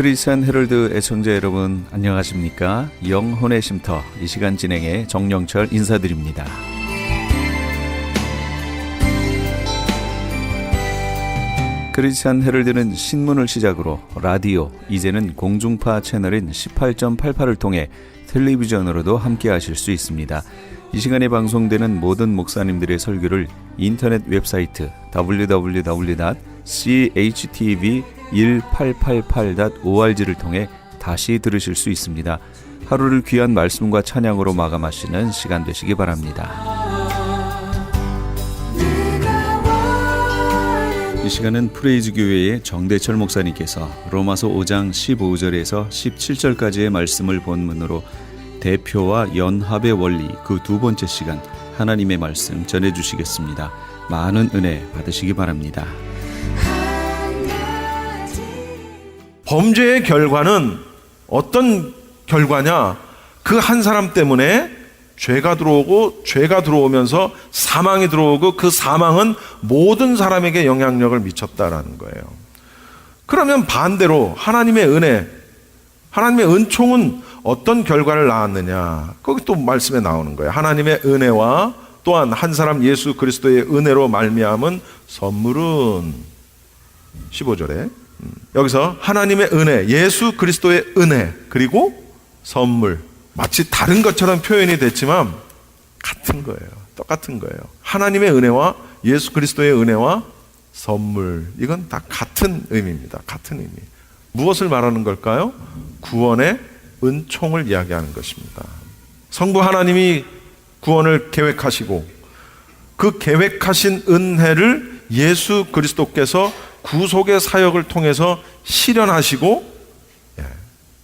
크리스천 헤럴드 애청자 여러분 안녕하십니까? 영혼의 쉼터 이 시간 진행의 정영철 인사드립니다. 크리스천 헤럴드는 신문을 시작으로 라디오, 이제는 공중파 채널인 18.88을 통해 텔레비전으로도 함께 하실 수 있습니다. 이 시간에 방송되는 모든 목사님들의 설교를 인터넷 웹사이트 www.chtv1888.org를 통해 다시 들으실 수 있습니다. 하루를 귀한 말씀과 찬양으로 마감하시는 시간 되시기 바랍니다. 이 시간은 프레이즈 교회의 정대철 목사님께서 로마서 5장 15절에서 17절까지의 말씀을 본문으로 대표와 연합의 원리 그 두 번째 시간 하나님의 말씀 전해주시겠습니다. 많은 은혜 받으시기 바랍니다. 범죄의 결과는 어떤 결과냐? 그 한 사람 때문에 죄가 들어오고 죄가 들어오면서 사망이 들어오고 그 사망은 모든 사람에게 영향력을 미쳤다라는 거예요. 그러면 반대로 하나님의 은혜, 하나님의 은총은 어떤 결과를 낳았느냐? 거기 또 말씀에 나오는 거예요. 하나님의 은혜와 또한 한 사람 예수 그리스도의 은혜로 말미암은 선물은 15절에 여기서 하나님의 은혜, 예수 그리스도의 은혜 그리고 선물 마치 다른 것처럼 표현이 됐지만 같은 거예요. 똑같은 거예요. 하나님의 은혜와 예수 그리스도의 은혜와 선물 이건 다 같은 의미입니다. 같은 의미. 무엇을 말하는 걸까요? 구원의 은총을 이야기하는 것입니다. 성부 하나님이 구원을 계획하시고 그 계획하신 은혜를 예수 그리스도께서 구속의 사역을 통해서 실현하시고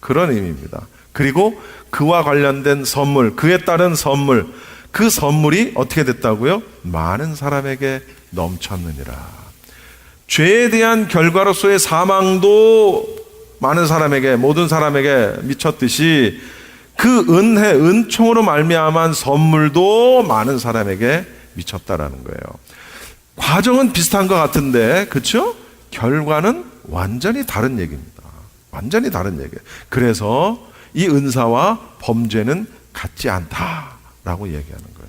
그런 의미입니다. 그리고 그와 관련된 선물, 그에 따른 선물, 그 선물이 어떻게 됐다고요? 많은 사람에게 넘쳤느니라. 죄에 대한 결과로서의 사망도 많은 사람에게, 모든 사람에게 미쳤듯이 그 은혜, 은총으로 말미암은 선물도 많은 사람에게 미쳤다라는 거예요. 과정은 비슷한 것 같은데, 그렇죠? 결과는 완전히 다른 얘기입니다. 완전히 다른 얘기예요. 그래서 이 은사와 범죄는 같지 않다라고 얘기하는 거예요.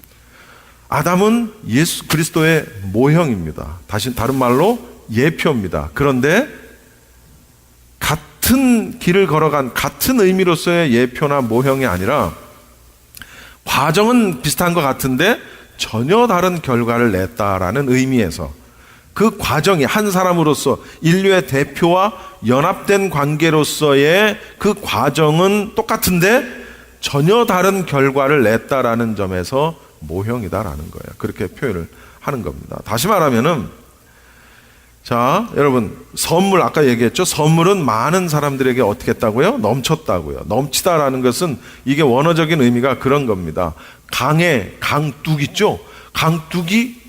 아담은 예수 그리스도의 모형입니다. 다른 말로 예표입니다. 그런데 같은 길을 걸어간 같은 의미로서의 예표나 모형이 아니라 과정은 비슷한 것 같은데 전혀 다른 결과를 냈다라는 의미에서 그 과정이 한 사람으로서 인류의 대표와 연합된 관계로서의 그 과정은 똑같은데 전혀 다른 결과를 냈다라는 점에서 모형이다라는 거예요. 그렇게 표현을 하는 겁니다. 다시 말하면은 자, 여러분 선물 아까 얘기했죠. 선물은 많은 사람들에게 어떻게 했다고요? 넘쳤다고요. 넘치다라는 것은 이게 원어적인 의미가 그런 겁니다. 강둑 있죠? 강둑이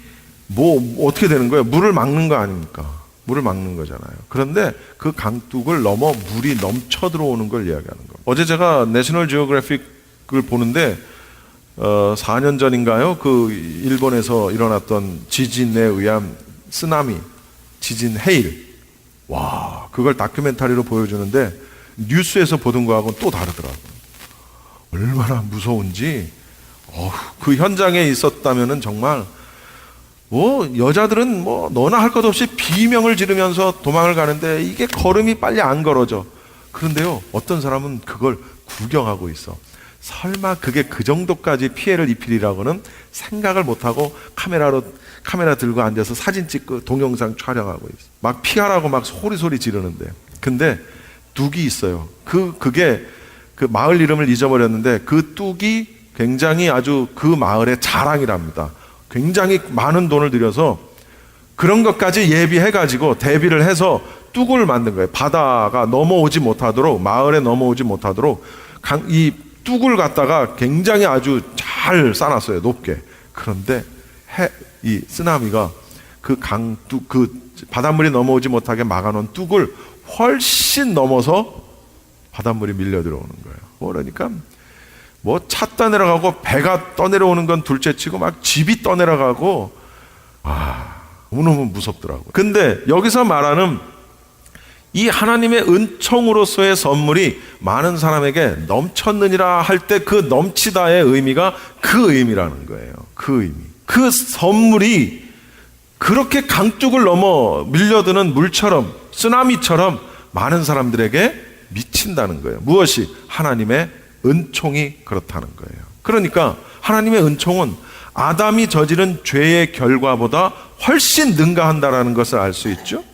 어떻게 되는 거예요? 물을 막는 거 아닙니까? 물을 막는 거잖아요. 그런데 그 강둑을 넘어 물이 넘쳐 들어오는 걸 이야기하는 겁니다. 어제 제가 내셔널 지오그래픽을 보는데 4년 전인가요? 그 일본에서 일어났던 지진에 의한 쓰나미, 지진 해일. 와, 그걸 다큐멘터리로 보여주는데 뉴스에서 보던 거하고는 또 다르더라고요. 얼마나 무서운지. 그 현장에 있었다면은 정말 여자들은 너나 할 것 없이 비명을 지르면서 도망을 가는데 이게 걸음이 빨리 안 걸어져. 그런데요, 어떤 사람은 그걸 구경하고 있어. 설마 그게 그 정도까지 피해를 입히리라고는 생각을 못하고 카메라 들고 앉아서 사진 찍고 동영상 촬영하고 있어. 막 피하라고 막 소리 지르는데. 근데 뚝이 있어요. 그게 그 마을 이름을 잊어버렸는데 그 뚝이 굉장히 아주 그 마을의 자랑이랍니다. 굉장히 많은 돈을 들여서 그런 것까지 예비해가지고 대비를 해서 뚝을 만든 거예요. 바다가 넘어오지 못하도록, 마을에 넘어오지 못하도록 이 뚝을 갖다가 굉장히 아주 잘 쌓아놨어요. 높게. 그런데 이 쓰나미가 그 강뚝, 그 바닷물이 넘어오지 못하게 막아놓은 뚝을 훨씬 넘어서 바닷물이 밀려 들어오는 거예요. 그러니까 차 떠내려가고 배가 떠내려오는 건 둘째치고 막 집이 떠내려가고 너무너무 무섭더라고요. 근데 여기서 말하는 이 하나님의 은총으로서의 선물이 많은 사람에게 넘쳤느니라 할 때 그 넘치다의 의미가 그 의미라는 거예요. 그 의미. 그 선물이 그렇게 강둑을 넘어 밀려드는 물처럼, 쓰나미처럼 많은 사람들에게 미친다는 거예요. 무엇이? 하나님의 은총이 그렇다는 거예요. 그러니까 하나님의 은총은 아담이 저지른 죄의 결과보다 훨씬 능가한다라는 것을 알 수 있죠.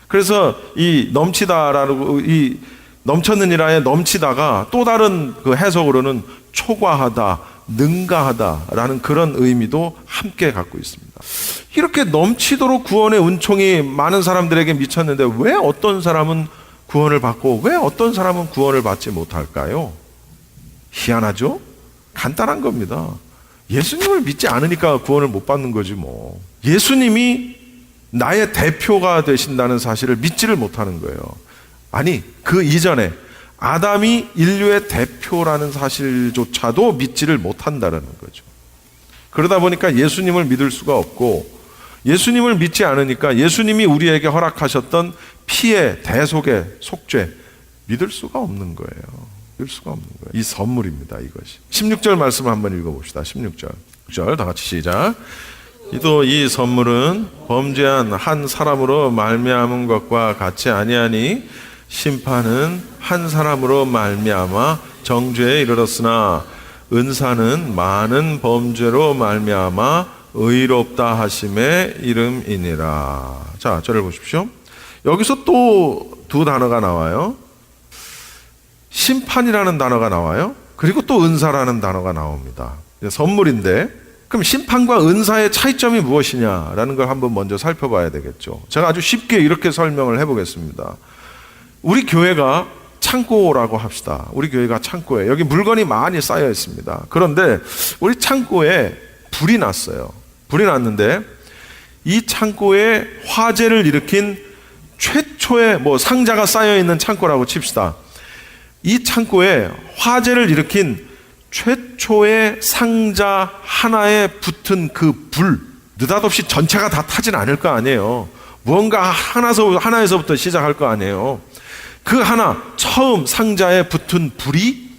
그래서 이 넘치다라고, 이 넘쳤느니라의 넘치다가 또 다른 그 해석으로는 초과하다, 능가하다라는 그런 의미도 함께 갖고 있습니다. 이렇게 넘치도록 구원의 은총이 많은 사람들에게 미쳤는데 왜 어떤 사람은 구원을 받고 왜 어떤 사람은 구원을 받지 못할까요? 희한하죠? 간단한 겁니다. 예수님을 믿지 않으니까 구원을 못 받는 거지 뭐. 예수님이 나의 대표가 되신다는 사실을 믿지를 못하는 거예요. 아니, 그 이전에 아담이 인류의 대표라는 사실조차도 믿지를 못한다는 거죠. 그러다 보니까 예수님을 믿을 수가 없고, 예수님을 믿지 않으니까 예수님이 우리에게 허락하셨던 피의 대속의 속죄 믿을 수가 없는 거예요. 믿을 수가 없는 거예요. 이 선물입니다, 이것이. 16절 말씀 한번 읽어봅시다. 16절 다 같이 시작. 또 이 선물은 범죄한 한 사람으로 말미암은 것과 같이 아니하니 심판은 한 사람으로 말미암아 정죄에 이르렀으나 은사는 많은 범죄로 말미암아 의롭다 하심의 이름이니라. 자, 저를 보십시오. 여기서 또 두 단어가 나와요. 심판이라는 단어가 나와요. 그리고 또 은사라는 단어가 나옵니다. 선물인데, 그럼 심판과 은사의 차이점이 무엇이냐라는 걸 한번 먼저 살펴봐야 되겠죠. 제가 아주 쉽게 이렇게 설명을 해보겠습니다. 우리 교회가 창고라고 합시다. 우리 교회가 창고에 여기 물건이 많이 쌓여 있습니다. 그런데 우리 창고에 불이 났어요. 불이 났는데 이 창고에 화재를 일으킨 최초의 상자가 쌓여 있는 창고라고 칩시다. 이 창고에 화재를 일으킨 최초의 상자 하나에 붙은 그 불, 느닷없이 전체가 다 타진 않을 거 아니에요. 무언가 하나에서부터 시작할 거 아니에요. 그 하나, 처음 상자에 붙은 불이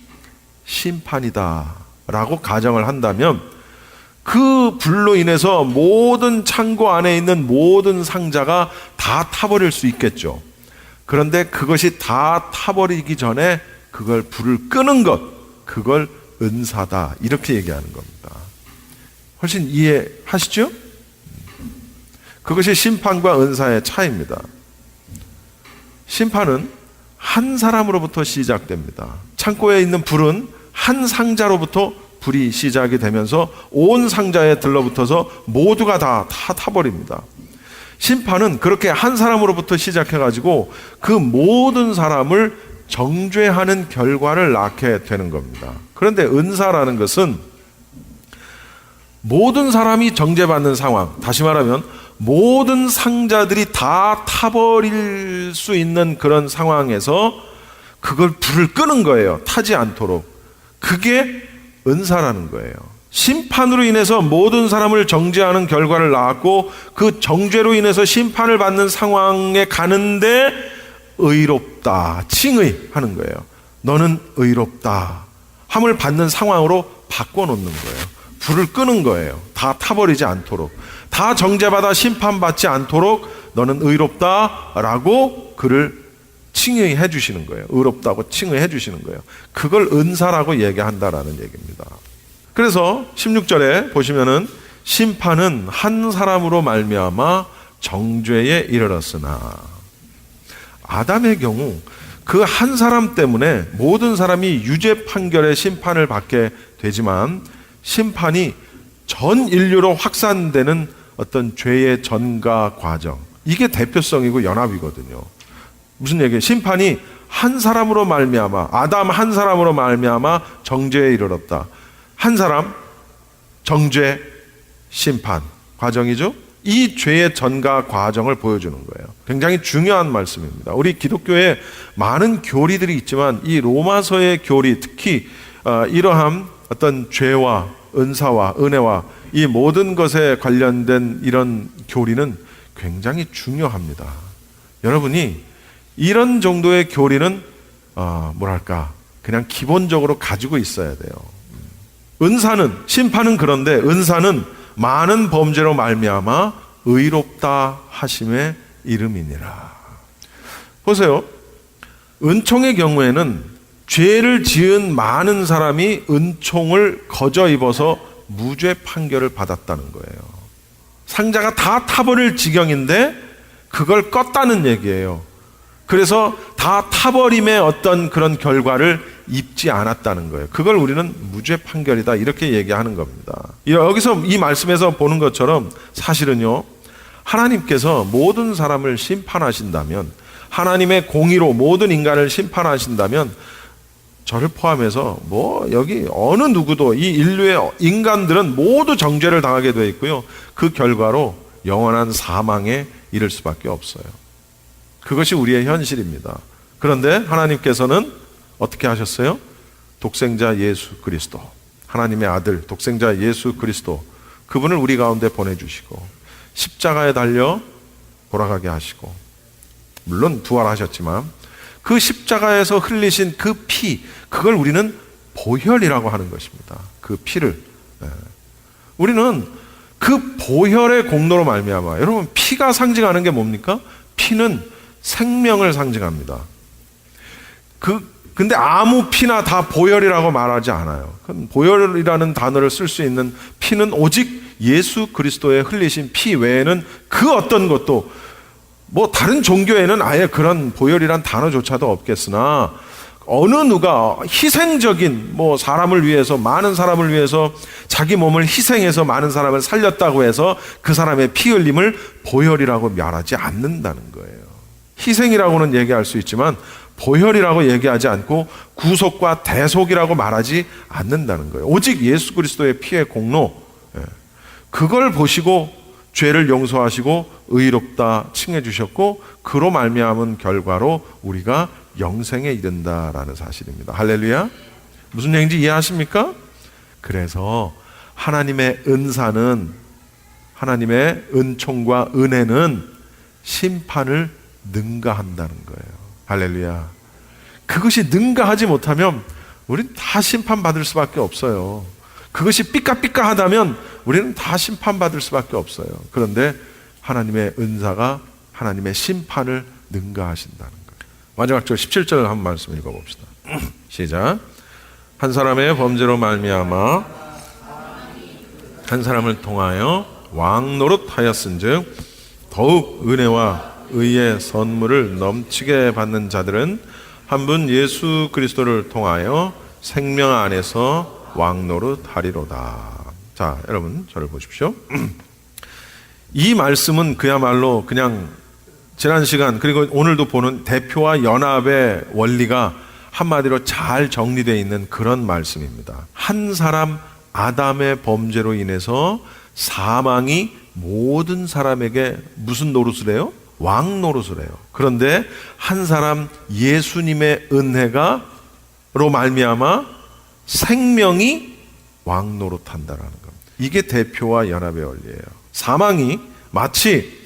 심판이다 라고 가정을 한다면 그 불로 인해서 모든 창고 안에 있는 모든 상자가 다 타버릴 수 있겠죠. 그런데 그것이 다 타버리기 전에 그걸 불을 끄는 것, 그걸 은사다 이렇게 얘기하는 겁니다. 훨씬 이해하시죠? 그것이 심판과 은사의 차이입니다. 심판은 한 사람으로부터 시작됩니다. 창고에 있는 불은 한 상자로부터 불이 시작이 되면서 온 상자에 들러붙어서 모두가 다 타버립니다. 심판은 그렇게 한 사람으로부터 시작해가지고 그 모든 사람을 정죄하는 결과를 낳게 되는 겁니다. 그런데 은사라는 것은 모든 사람이 정죄받는 상황, 다시 말하면 모든 상자들이 다 타버릴 수 있는 그런 상황에서 그걸 불을 끄는 거예요. 타지 않도록. 그게 은사라는 거예요. 심판으로 인해서 모든 사람을 정죄하는 결과를 낳았고 그 정죄로 인해서 심판을 받는 상황에 가는데 의롭다, 칭의하는 거예요. 너는 의롭다 함을 받는 상황으로 바꿔놓는 거예요. 불을 끄는 거예요. 다 타버리지 않도록, 다 정죄받아 심판받지 않도록 너는 의롭다라고 그를 칭의해 주시는 거예요. 의롭다고 칭의해 주시는 거예요. 그걸 은사라고 얘기한다라는 얘기입니다. 그래서 16절에 보시면은 심판은 한 사람으로 말미암아 정죄에 이르렀으나, 아담의 경우 그 한 사람 때문에 모든 사람이 유죄 판결의 심판을 받게 되지만 심판이 전 인류로 확산되는 어떤 죄의 전가 과정, 이게 대표성이고 연합이거든요. 무슨 얘기예요? 심판이 한 사람으로 말미암아, 아담 한 사람으로 말미암아 정죄에 이르렀다. 한 사람, 정죄, 심판 과정이죠. 이 죄의 전가 과정을 보여주는 거예요. 굉장히 중요한 말씀입니다. 우리 기독교에 많은 교리들이 있지만 이 로마서의 교리, 특히 이러한 어떤 죄와 은사와 은혜와 이 모든 것에 관련된 이런 교리는 굉장히 중요합니다. 여러분이 이런 정도의 교리는 뭐랄까 그냥 기본적으로 가지고 있어야 돼요. 은사는, 심판은 그런데 은사는 많은 범죄로 말미암아 의롭다 하심의 이름이니라. 보세요. 은총의 경우에는 죄를 지은 많은 사람이 은총을 거저 입어서 무죄 판결을 받았다는 거예요. 상자가 다 타버릴 지경인데 그걸 껐다는 얘기예요. 그래서 다 타버림의 어떤 그런 결과를 입지 않았다는 거예요. 그걸 우리는 무죄 판결이다 이렇게 얘기하는 겁니다. 여기서 이 말씀에서 보는 것처럼 사실은요, 하나님께서 모든 사람을 심판하신다면, 하나님의 공의로 모든 인간을 심판하신다면 저를 포함해서 여기 어느 누구도 이 인류의 인간들은 모두 정죄를 당하게 되어 있고요. 그 결과로 영원한 사망에 이를 수밖에 없어요. 그것이 우리의 현실입니다. 그런데 하나님께서는 어떻게 하셨어요? 독생자 예수 그리스도, 하나님의 아들 독생자 예수 그리스도, 그분을 우리 가운데 보내주시고 십자가에 달려 돌아가게 하시고, 물론 부활하셨지만 그 십자가에서 흘리신 그 피, 그걸 우리는 보혈이라고 하는 것입니다. 그 피를 우리는 그 보혈의 공로로 말미암아, 여러분 피가 상징하는 게 뭡니까? 피는 생명을 상징합니다. 근데 아무 피나 다 보혈이라고 말하지 않아요. 보혈이라는 단어를 쓸 수 있는 피는 오직 예수 그리스도의 흘리신 피 외에는 그 어떤 것도, 다른 종교에는 아예 그런 보혈이란 단어조차도 없겠으나 어느 누가 희생적인 사람을 위해서, 많은 사람을 위해서 자기 몸을 희생해서 많은 사람을 살렸다고 해서 그 사람의 피 흘림을 보혈이라고 말하지 않는다는 거예요. 희생이라고는 얘기할 수 있지만 보혈이라고 얘기하지 않고 구속과 대속이라고 말하지 않는다는 거예요. 오직 예수 그리스도의 피의 공로, 그걸 보시고 죄를 용서하시고 의롭다 칭해 주셨고, 그로 말미암은 결과로 우리가 영생에 이른다라는 사실입니다. 할렐루야. 무슨 얘기인지 이해하십니까? 그래서 하나님의 은사는, 하나님의 은총과 은혜는 심판을 능가한다는 거예요. 할렐루야. 그것이 능가하지 못하면 우리는 다 심판받을 수밖에 없어요. 그것이 삐까삐까하다면 우리는 다 심판받을 수밖에 없어요. 그런데 하나님의 은사가 하나님의 심판을 능가하신다는 거예요. 마지막 절 17절 한 말씀 읽어봅시다. 시작. 한 사람의 범죄로 말미암아 한 사람을 통하여 왕 노릇하였은즉 더욱 은혜와 의의 선물을 넘치게 받는 자들은 한 분 예수 그리스도를 통하여 생명 안에서 왕 노릇하리로다. 자, 여러분 저를 보십시오. 이 말씀은 그야말로 그냥 지난 시간 그리고 오늘도 보는 대표와 연합의 원리가 한마디로 잘 정리되어 있는 그런 말씀입니다. 한 사람 아담의 범죄로 인해서 사망이 모든 사람에게 무슨 노릇을 해요? 왕 노릇을 해요. 그런데 한 사람 예수님의 은혜가로 말미암아 생명이 왕 노릇한다라는 겁니다. 이게 대표와 연합의 원리예요. 사망이 마치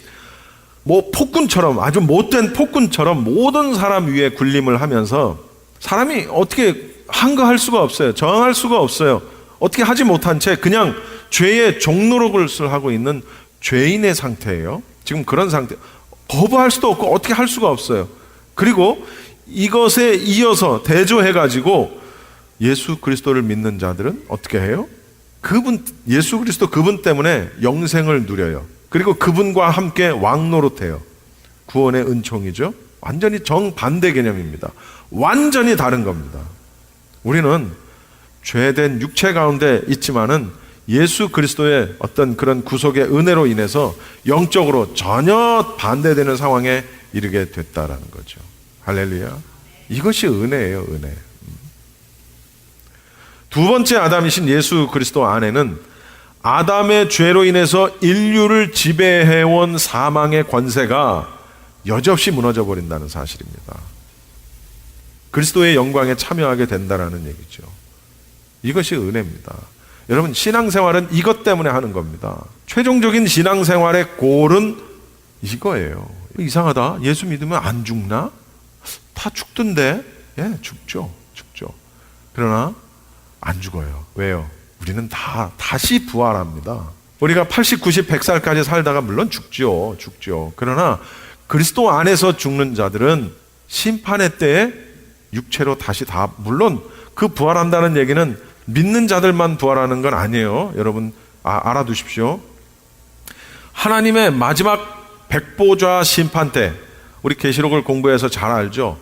폭군처럼, 아주 못된 폭군처럼 모든 사람 위에 군림을 하면서 사람이 어떻게 한거할 수가 없어요. 저항할 수가 없어요. 어떻게 하지 못한 채 그냥 죄의 종노릇을 하고 있는 죄인의 상태예요. 지금 그런 상태. 거부할 수도 없고 어떻게 할 수가 없어요. 그리고 이것에 이어서 대조해가지고 예수 그리스도를 믿는 자들은 어떻게 해요? 예수 그리스도 그분 때문에 영생을 누려요. 그리고 그분과 함께 왕노릇해요. 구원의 은총이죠. 완전히 정반대 개념입니다. 완전히 다른 겁니다. 우리는 죄된 육체 가운데 있지만은 예수 그리스도의 어떤 그런 구속의 은혜로 인해서 영적으로 전혀 반대되는 상황에 이르게 됐다라는 거죠. 할렐루야. 이것이 은혜예요, 은혜. 두 번째 아담이신 예수 그리스도 안에는 아담의 죄로 인해서 인류를 지배해온 사망의 권세가 여지없이 무너져 버린다는 사실입니다. 그리스도의 영광에 참여하게 된다는 얘기죠. 이것이 은혜입니다. 여러분, 신앙생활은 이것 때문에 하는 겁니다. 최종적인 신앙생활의 골은 이거예요. 이상하다. 예수 믿으면 안 죽나? 다 죽던데. 예, 죽죠. 그러나 안 죽어요. 왜요? 우리는 다시 부활합니다. 우리가 80, 90, 100살까지 살다가 물론 죽죠. 그러나 그리스도 안에서 죽는 자들은 심판의 때에 육체로 다시 물론 그 부활한다는 얘기는 믿는 자들만 부활하는 건 아니에요. 여러분 알아두십시오. 하나님의 마지막 백보좌 심판 때, 우리 계시록을 공부해서 잘 알죠.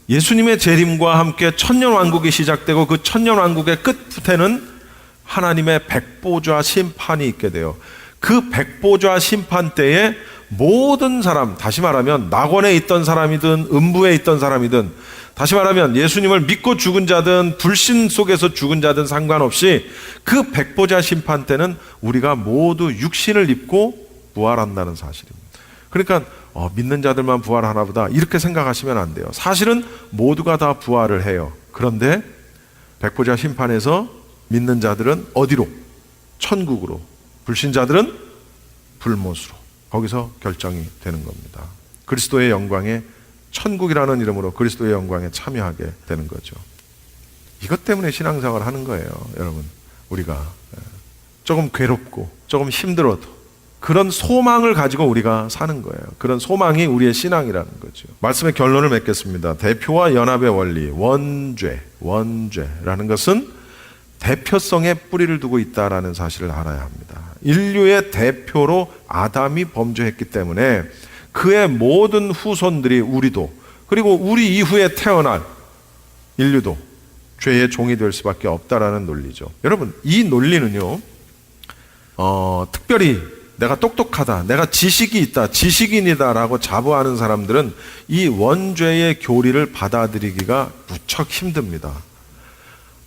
예수님의 재림과 함께 천년왕국이 시작되고 그 천년왕국의 끝에는 하나님의 백보좌 심판이 있게 돼요. 그 백보좌 심판 때에 모든 사람, 다시 말하면 낙원에 있던 사람이든 음부에 있던 사람이든, 다시 말하면 예수님을 믿고 죽은 자든 불신 속에서 죽은 자든 상관없이 그 백보좌 심판 때는 우리가 모두 육신을 입고 부활한다는 사실입니다. 그러니까 믿는 자들만 부활하나 보다 이렇게 생각하시면 안 돼요. 사실은 모두가 다 부활을 해요. 그런데 백보좌 심판에서 믿는 자들은 어디로? 천국으로. 불신자들은 불못으로. 거기서 결정이 되는 겁니다. 그리스도의 영광에, 천국이라는 이름으로 그리스도의 영광에 참여하게 되는 거죠. 이것 때문에 신앙생활을 하는 거예요. 여러분, 우리가 조금 괴롭고 조금 힘들어도 그런 소망을 가지고 우리가 사는 거예요. 그런 소망이 우리의 신앙이라는 거죠. 말씀의 결론을 맺겠습니다. 대표와 연합의 원리, 원죄라는 것은 대표성에 뿌리를 두고 있다라는 사실을 알아야 합니다. 인류의 대표로 아담이 범죄했기 때문에 그의 모든 후손들이, 우리도, 그리고 우리 이후에 태어날 인류도 죄의 종이 될 수밖에 없다라는 논리죠. 여러분, 이 논리는요, 특별히 내가 똑똑하다, 내가 지식이 있다, 지식인이다라고 자부하는 사람들은 이 원죄의 교리를 받아들이기가 무척 힘듭니다.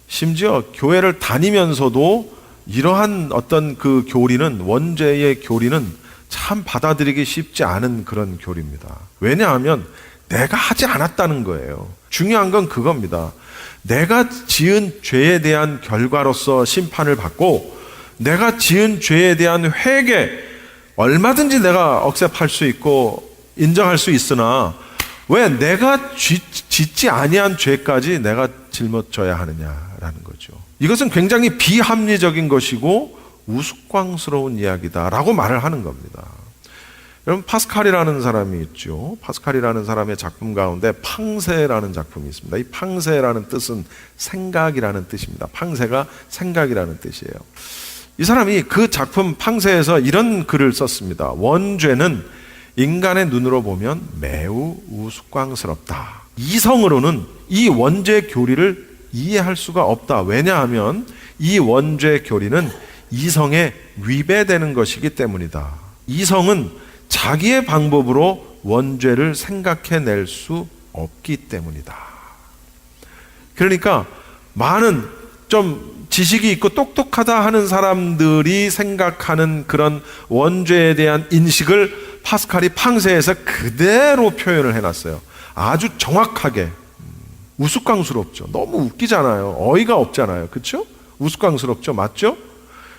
심지어 교회를 다니면서도 이러한 어떤 그 교리는, 원죄의 교리는 참 받아들이기 쉽지 않은 그런 교리입니다. 왜냐하면 내가 하지 않았다는 거예요. 중요한 건 그겁니다. 내가 지은 죄에 대한 결과로서 심판을 받고, 내가 지은 죄에 대한 회개, 얼마든지 내가 억셉할 수 있고 인정할 수 있으나 왜 내가 짓지 아니한 죄까지 내가 짊어져야 하느냐라는 거죠. 이것은 굉장히 비합리적인 것이고 우스꽝스러운 이야기다라고 말을 하는 겁니다. 여러분, 파스칼이라는 사람이 있죠. 파스칼이라는 사람의 작품 가운데 팡세라는 작품이 있습니다. 이 팡세라는 뜻은 생각이라는 뜻입니다. 팡세가 생각이라는 뜻이에요. 이 사람이 그 작품 팡세에서 이런 글을 썼습니다. 원죄는 인간의 눈으로 보면 매우 우스꽝스럽다. 이성으로는 이 원죄 교리를 이해할 수가 없다. 왜냐하면 이 원죄 교리는 이성에 위배되는 것이기 때문이다. 이성은 자기의 방법으로 원죄를 생각해낼 수 없기 때문이다. 그러니까 많은 좀 지식이 있고 똑똑하다 하는 사람들이 생각하는 그런 원죄에 대한 인식을 파스칼이 팡세에서 그대로 표현을 해놨어요. 아주 정확하게. 우스꽝스럽죠. 너무 웃기잖아요. 어이가 없잖아요. 그렇죠? 우스꽝스럽죠. 맞죠?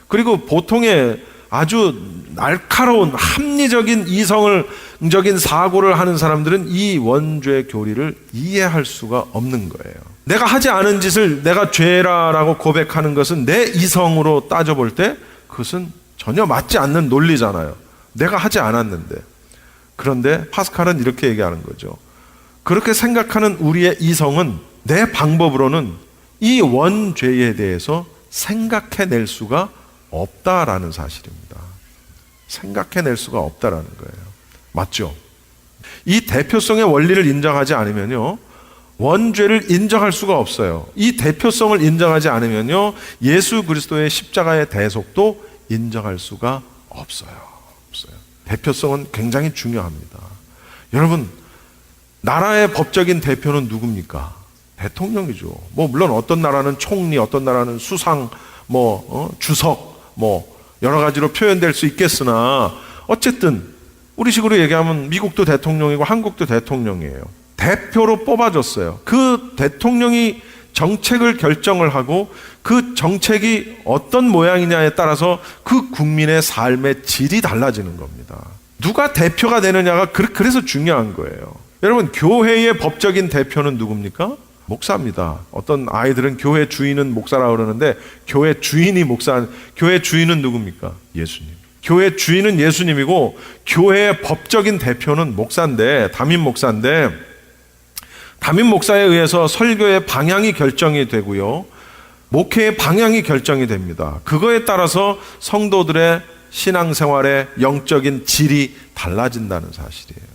그리고 보통의 아주 날카로운 합리적인 이성적인 사고를 하는 사람들은 이 원죄 교리를 이해할 수가 없는 거예요. 내가 하지 않은 짓을 내가 죄라라고 고백하는 것은 내 이성으로 따져볼 때 그것은 전혀 맞지 않는 논리잖아요. 내가 하지 않았는데. 그런데 파스칼은 이렇게 얘기하는 거죠. 그렇게 생각하는 우리의 이성은 내 방법으로는 이 원죄에 대해서 생각해낼 수가 없다라는 사실입니다. 생각해낼 수가 없다라는 거예요. 맞죠? 이 대표성의 원리를 인정하지 않으면요, 원죄를 인정할 수가 없어요. 이 대표성을 인정하지 않으면요, 예수 그리스도의 십자가의 대속도 인정할 수가 없어요. 대표성은 굉장히 중요합니다. 여러분, 나라의 법적인 대표는 누굽니까? 대통령이죠. 물론 어떤 나라는 총리, 어떤 나라는 수상, 주석, 여러 가지로 표현될 수 있겠으나 어쨌든 우리식으로 얘기하면 미국도 대통령이고 한국도 대통령이에요. 대표로 뽑아줬어요. 그 대통령이 정책을 결정을 하고 그 정책이 어떤 모양이냐에 따라서 그 국민의 삶의 질이 달라지는 겁니다. 누가 대표가 되느냐가 그래서 중요한 거예요. 여러분, 교회의 법적인 대표는 누굽니까? 목사입니다. 어떤 아이들은 교회 주인은 목사라고 그러는데 교회 주인이 목사, 교회 주인은 누굽니까? 예수님. 교회 주인은 예수님이고 교회의 법적인 대표는 목사인데, 담임 목사인데, 담임 목사에 의해서 설교의 방향이 결정이 되고요, 목회의 방향이 결정이 됩니다. 그거에 따라서 성도들의 신앙생활의 영적인 질이 달라진다는 사실이에요.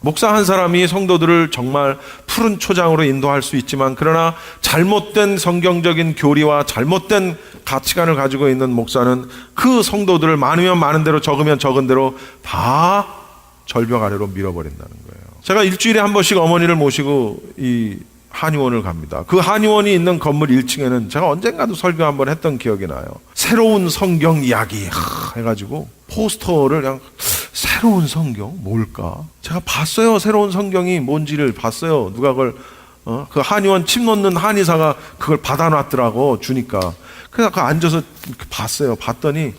목사 한 사람이 성도들을 정말 푸른 초장으로 인도할 수 있지만, 그러나 잘못된 성경적인 교리와 잘못된 가치관을 가지고 있는 목사는 그 성도들을 많으면 많은 대로, 적으면 적은 대로 다 절벽 아래로 밀어버린다는 거예요. 제가 일주일에 한 번씩 어머니를 모시고 이 한의원을 갑니다. 그 한의원이 있는 건물 1층에는 제가 언젠가도 설교 한번 했던 기억이 나요. 새로운 성경 이야기 해가지고 포스터를 그냥, 새로운 성경 뭘까? 제가 봤어요. 새로운 성경이 뭔지를 봤어요. 누가 그걸 그 한의원 침 놓는 한의사가 그걸 받아놨더라고, 주니까. 그래서 그 앉아서 봤어요. 봤더니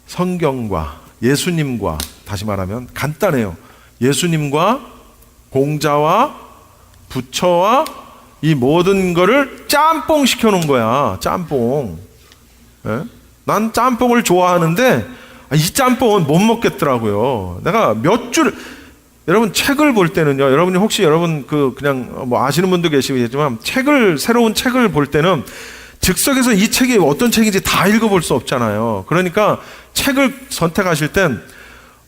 성경과 예수님과, 다시 말하면 간단해요, 예수님과 공자와 부처와 이 모든 거를 짬뽕 시켜놓은 거야. 짬뽕. 예? 난 짬뽕을 좋아하는데 이 짬뽕은 못 먹겠더라고요. 내가 몇 줄, 여러분 책을 볼 때는요, 여러분이 혹시 여러분 그냥 뭐 아시는 분도 계시겠지만, 새로운 책을 볼 때는 즉석에서 이 책이 어떤 책인지 다 읽어볼 수 없잖아요. 그러니까 책을 선택하실 땐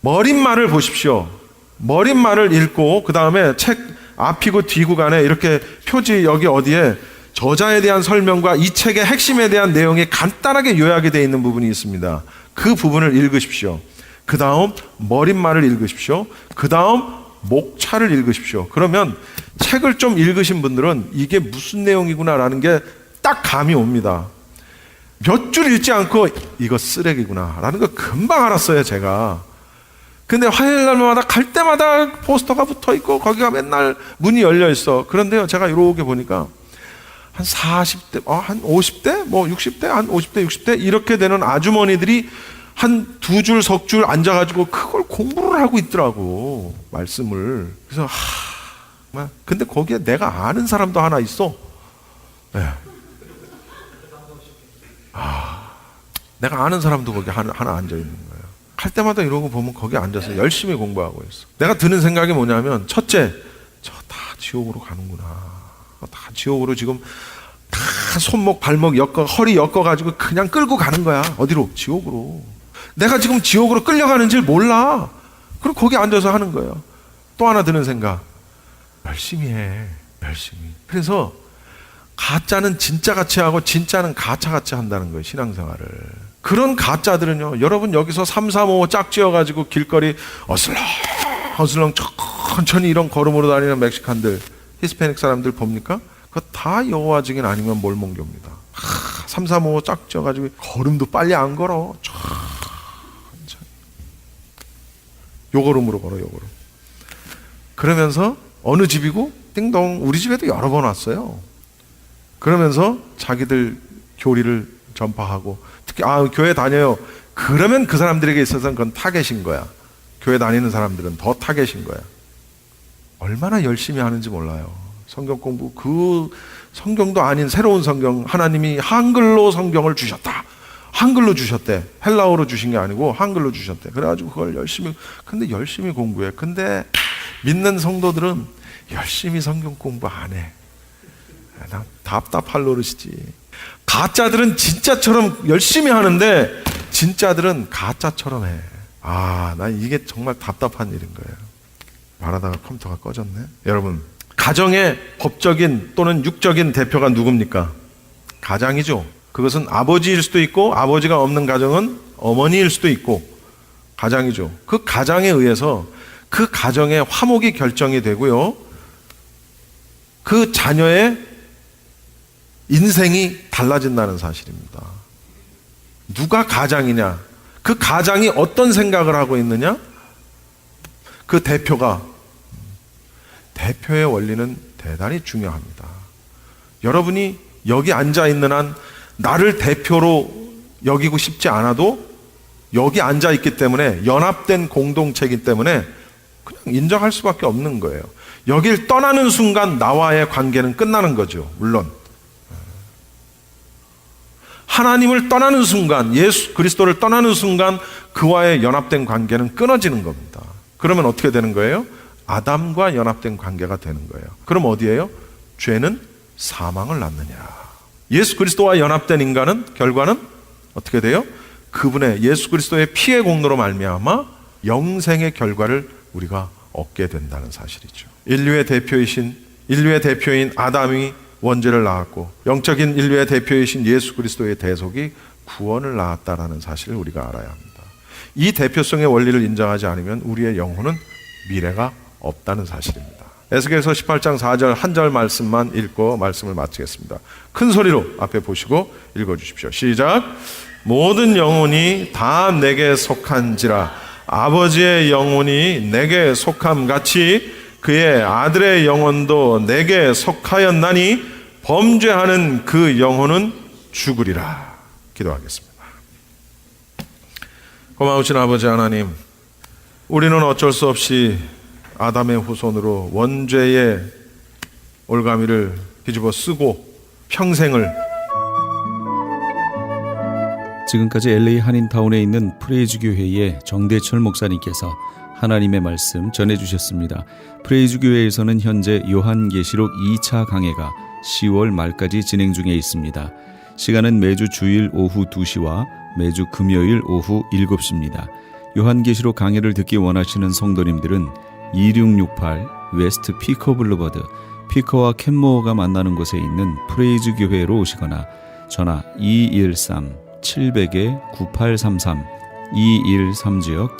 머릿말을 보십시오. 머릿말을 읽고 그 다음에 책 앞이고 뒤고 간에 이렇게 표지, 여기 어디에 저자에 대한 설명과 이 책의 핵심에 대한 내용이 간단하게 요약이 되어 있는 부분이 있습니다. 그 부분을 읽으십시오. 그 다음 머릿말을 읽으십시오. 그 다음 목차를 읽으십시오. 그러면 책을 좀 읽으신 분들은 이게 무슨 내용이구나라는 게 딱 감이 옵니다. 몇 줄 읽지 않고 이거 쓰레기구나 라는 거 금방 알았어요, 제가. 근데 화요일 날마다 갈 때마다 포스터가 붙어 있고 거기가 맨날 문이 열려 있어. 그런데요, 제가 이렇게 보니까 한 40대, 한 50대, 뭐 60대, 한 50대, 60대 이렇게 되는 아주머니들이 한 2줄, 석 줄 앉아가지고 그걸 공부를 하고 있더라고, 말씀을. 그래서 정말. 근데 거기에 내가 아는 사람도 하나 있어. 네. 내가 아는 사람도 거기 하나 앉아 있는 거예요. 갈 때마다 이러고 보면 거기 앉아서 열심히 공부하고 있어. 내가 드는 생각이 뭐냐면, 첫째, 저 다 지옥으로 가는구나. 다 지옥으로 지금 다 손목 발목 엮어, 허리 엮어 가지고 그냥 끌고 가는 거야. 어디로? 지옥으로. 내가 지금 지옥으로 끌려가는 줄 몰라. 그럼 거기 앉아서 하는 거예요. 또 하나 드는 생각, 열심히 해. 열심히. 그래서 가짜는 진짜같이 하고 진짜는 가짜같이 한다는 거예요, 신앙생활을. 그런 가짜들은요, 여러분 여기서 3, 4, 5 짝지어 가지고 길거리 어슬렁 천천히 이런 걸음으로 다니는 멕시칸들, 히스패닉 사람들 봅니까? 그거 다 여호와 증인 아니면 몰몬교입니다. 3, 4, 5 짝지어 가지고 걸음도 빨리 안 걸어. 천천히. 요 걸음으로 걸어, 요 걸음. 그러면서 어느 집이고? 띵동. 우리 집에도 여러 번 왔어요. 그러면서 자기들 교리를 전파하고, 특히 교회 다녀요. 그러면 그 사람들에게 있어서는 그건 타겟인 거야. 교회 다니는 사람들은 더 타겟인 거야. 얼마나 열심히 하는지 몰라요. 성경 공부, 그 성경도 아닌 새로운 성경, 하나님이 한글로 성경을 주셨다. 한글로 주셨대. 헬라어로 주신 게 아니고 한글로 주셨대. 그래가지고 그걸 근데 열심히 공부해. 근데 믿는 성도들은 열심히 성경 공부 안 해. 난 답답할 노릇이지. 가짜들은 진짜처럼 열심히 하는데 진짜들은 가짜처럼 해. 난 이게 정말 답답한 일인 거예요. 말하다가 컴퓨터가 꺼졌네. 여러분, 가정의 법적인 또는 육적인 대표가 누굽니까? 가장이죠. 그것은 아버지일 수도 있고, 아버지가 없는 가정은 어머니일 수도 있고, 가장이죠. 그 가장에 의해서 그 가정의 화목이 결정이 되고요, 그 자녀의 인생이 달라진다는 사실입니다. 누가 가장이냐? 그 가장이 어떤 생각을 하고 있느냐? 그 대표의 원리는 대단히 중요합니다. 여러분이 여기 앉아 있는 한 나를 대표로 여기고 싶지 않아도 여기 앉아 있기 때문에, 연합된 공동체이기 때문에 그냥 인정할 수밖에 없는 거예요. 여길 떠나는 순간 나와의 관계는 끝나는 거죠. 물론 하나님을 떠나는 순간, 예수 그리스도를 떠나는 순간 그와의 연합된 관계는 끊어지는 겁니다. 그러면 어떻게 되는 거예요? 아담과 연합된 관계가 되는 거예요. 그럼 어디예요? 죄는 사망을 낳느니라. 예수 그리스도와 연합된 인간은 결과는 어떻게 돼요? 그분의 예수 그리스도의 피의 공로로 말미암아 영생의 결과를 우리가 얻게 된다는 사실이죠. 인류의 대표인 아담이 원죄를 낳았고 영적인 인류의 대표이신 예수 그리스도의 대속이 구원을 낳았다라는 사실을 우리가 알아야 합니다. 이 대표성의 원리를 인정하지 않으면 우리의 영혼은 미래가 없다는 사실입니다. 에스겔서 18장 4절 한 절 말씀만 읽고 말씀을 마치겠습니다. 큰 소리로 앞에 보시고 읽어주십시오. 시작. 모든 영혼이 다 내게 속한지라 아버지의 영혼이 내게 속함 같이 그의 아들의 영혼도 내게 속하였나니 범죄하는 그 영혼은 죽으리라. 기도하겠습니다. 고마우신 아버지 하나님, 우리는 어쩔 수 없이 아담의 후손으로 원죄의 올가미를 뒤집어 쓰고 평생을 지금까지 LA 한인타운에 있는 프레이즈 교회의 정대철 목사님께서 하나님의 말씀 전해주셨습니다. 프레이즈 교회에서는 현재 요한계시록 2차 강해가 10월 말까지 진행 중에 있습니다. 시간은 매주 주일 오후 2시와 매주 금요일 오후 7시입니다. 요한계시록 강해를 듣기 원하시는 성도님들은 2668 웨스트 피커 블루버드 피커와 캔모어가 만나는 곳에 있는 프레이즈 교회로 오시거나 전화 213-700-9833 213지역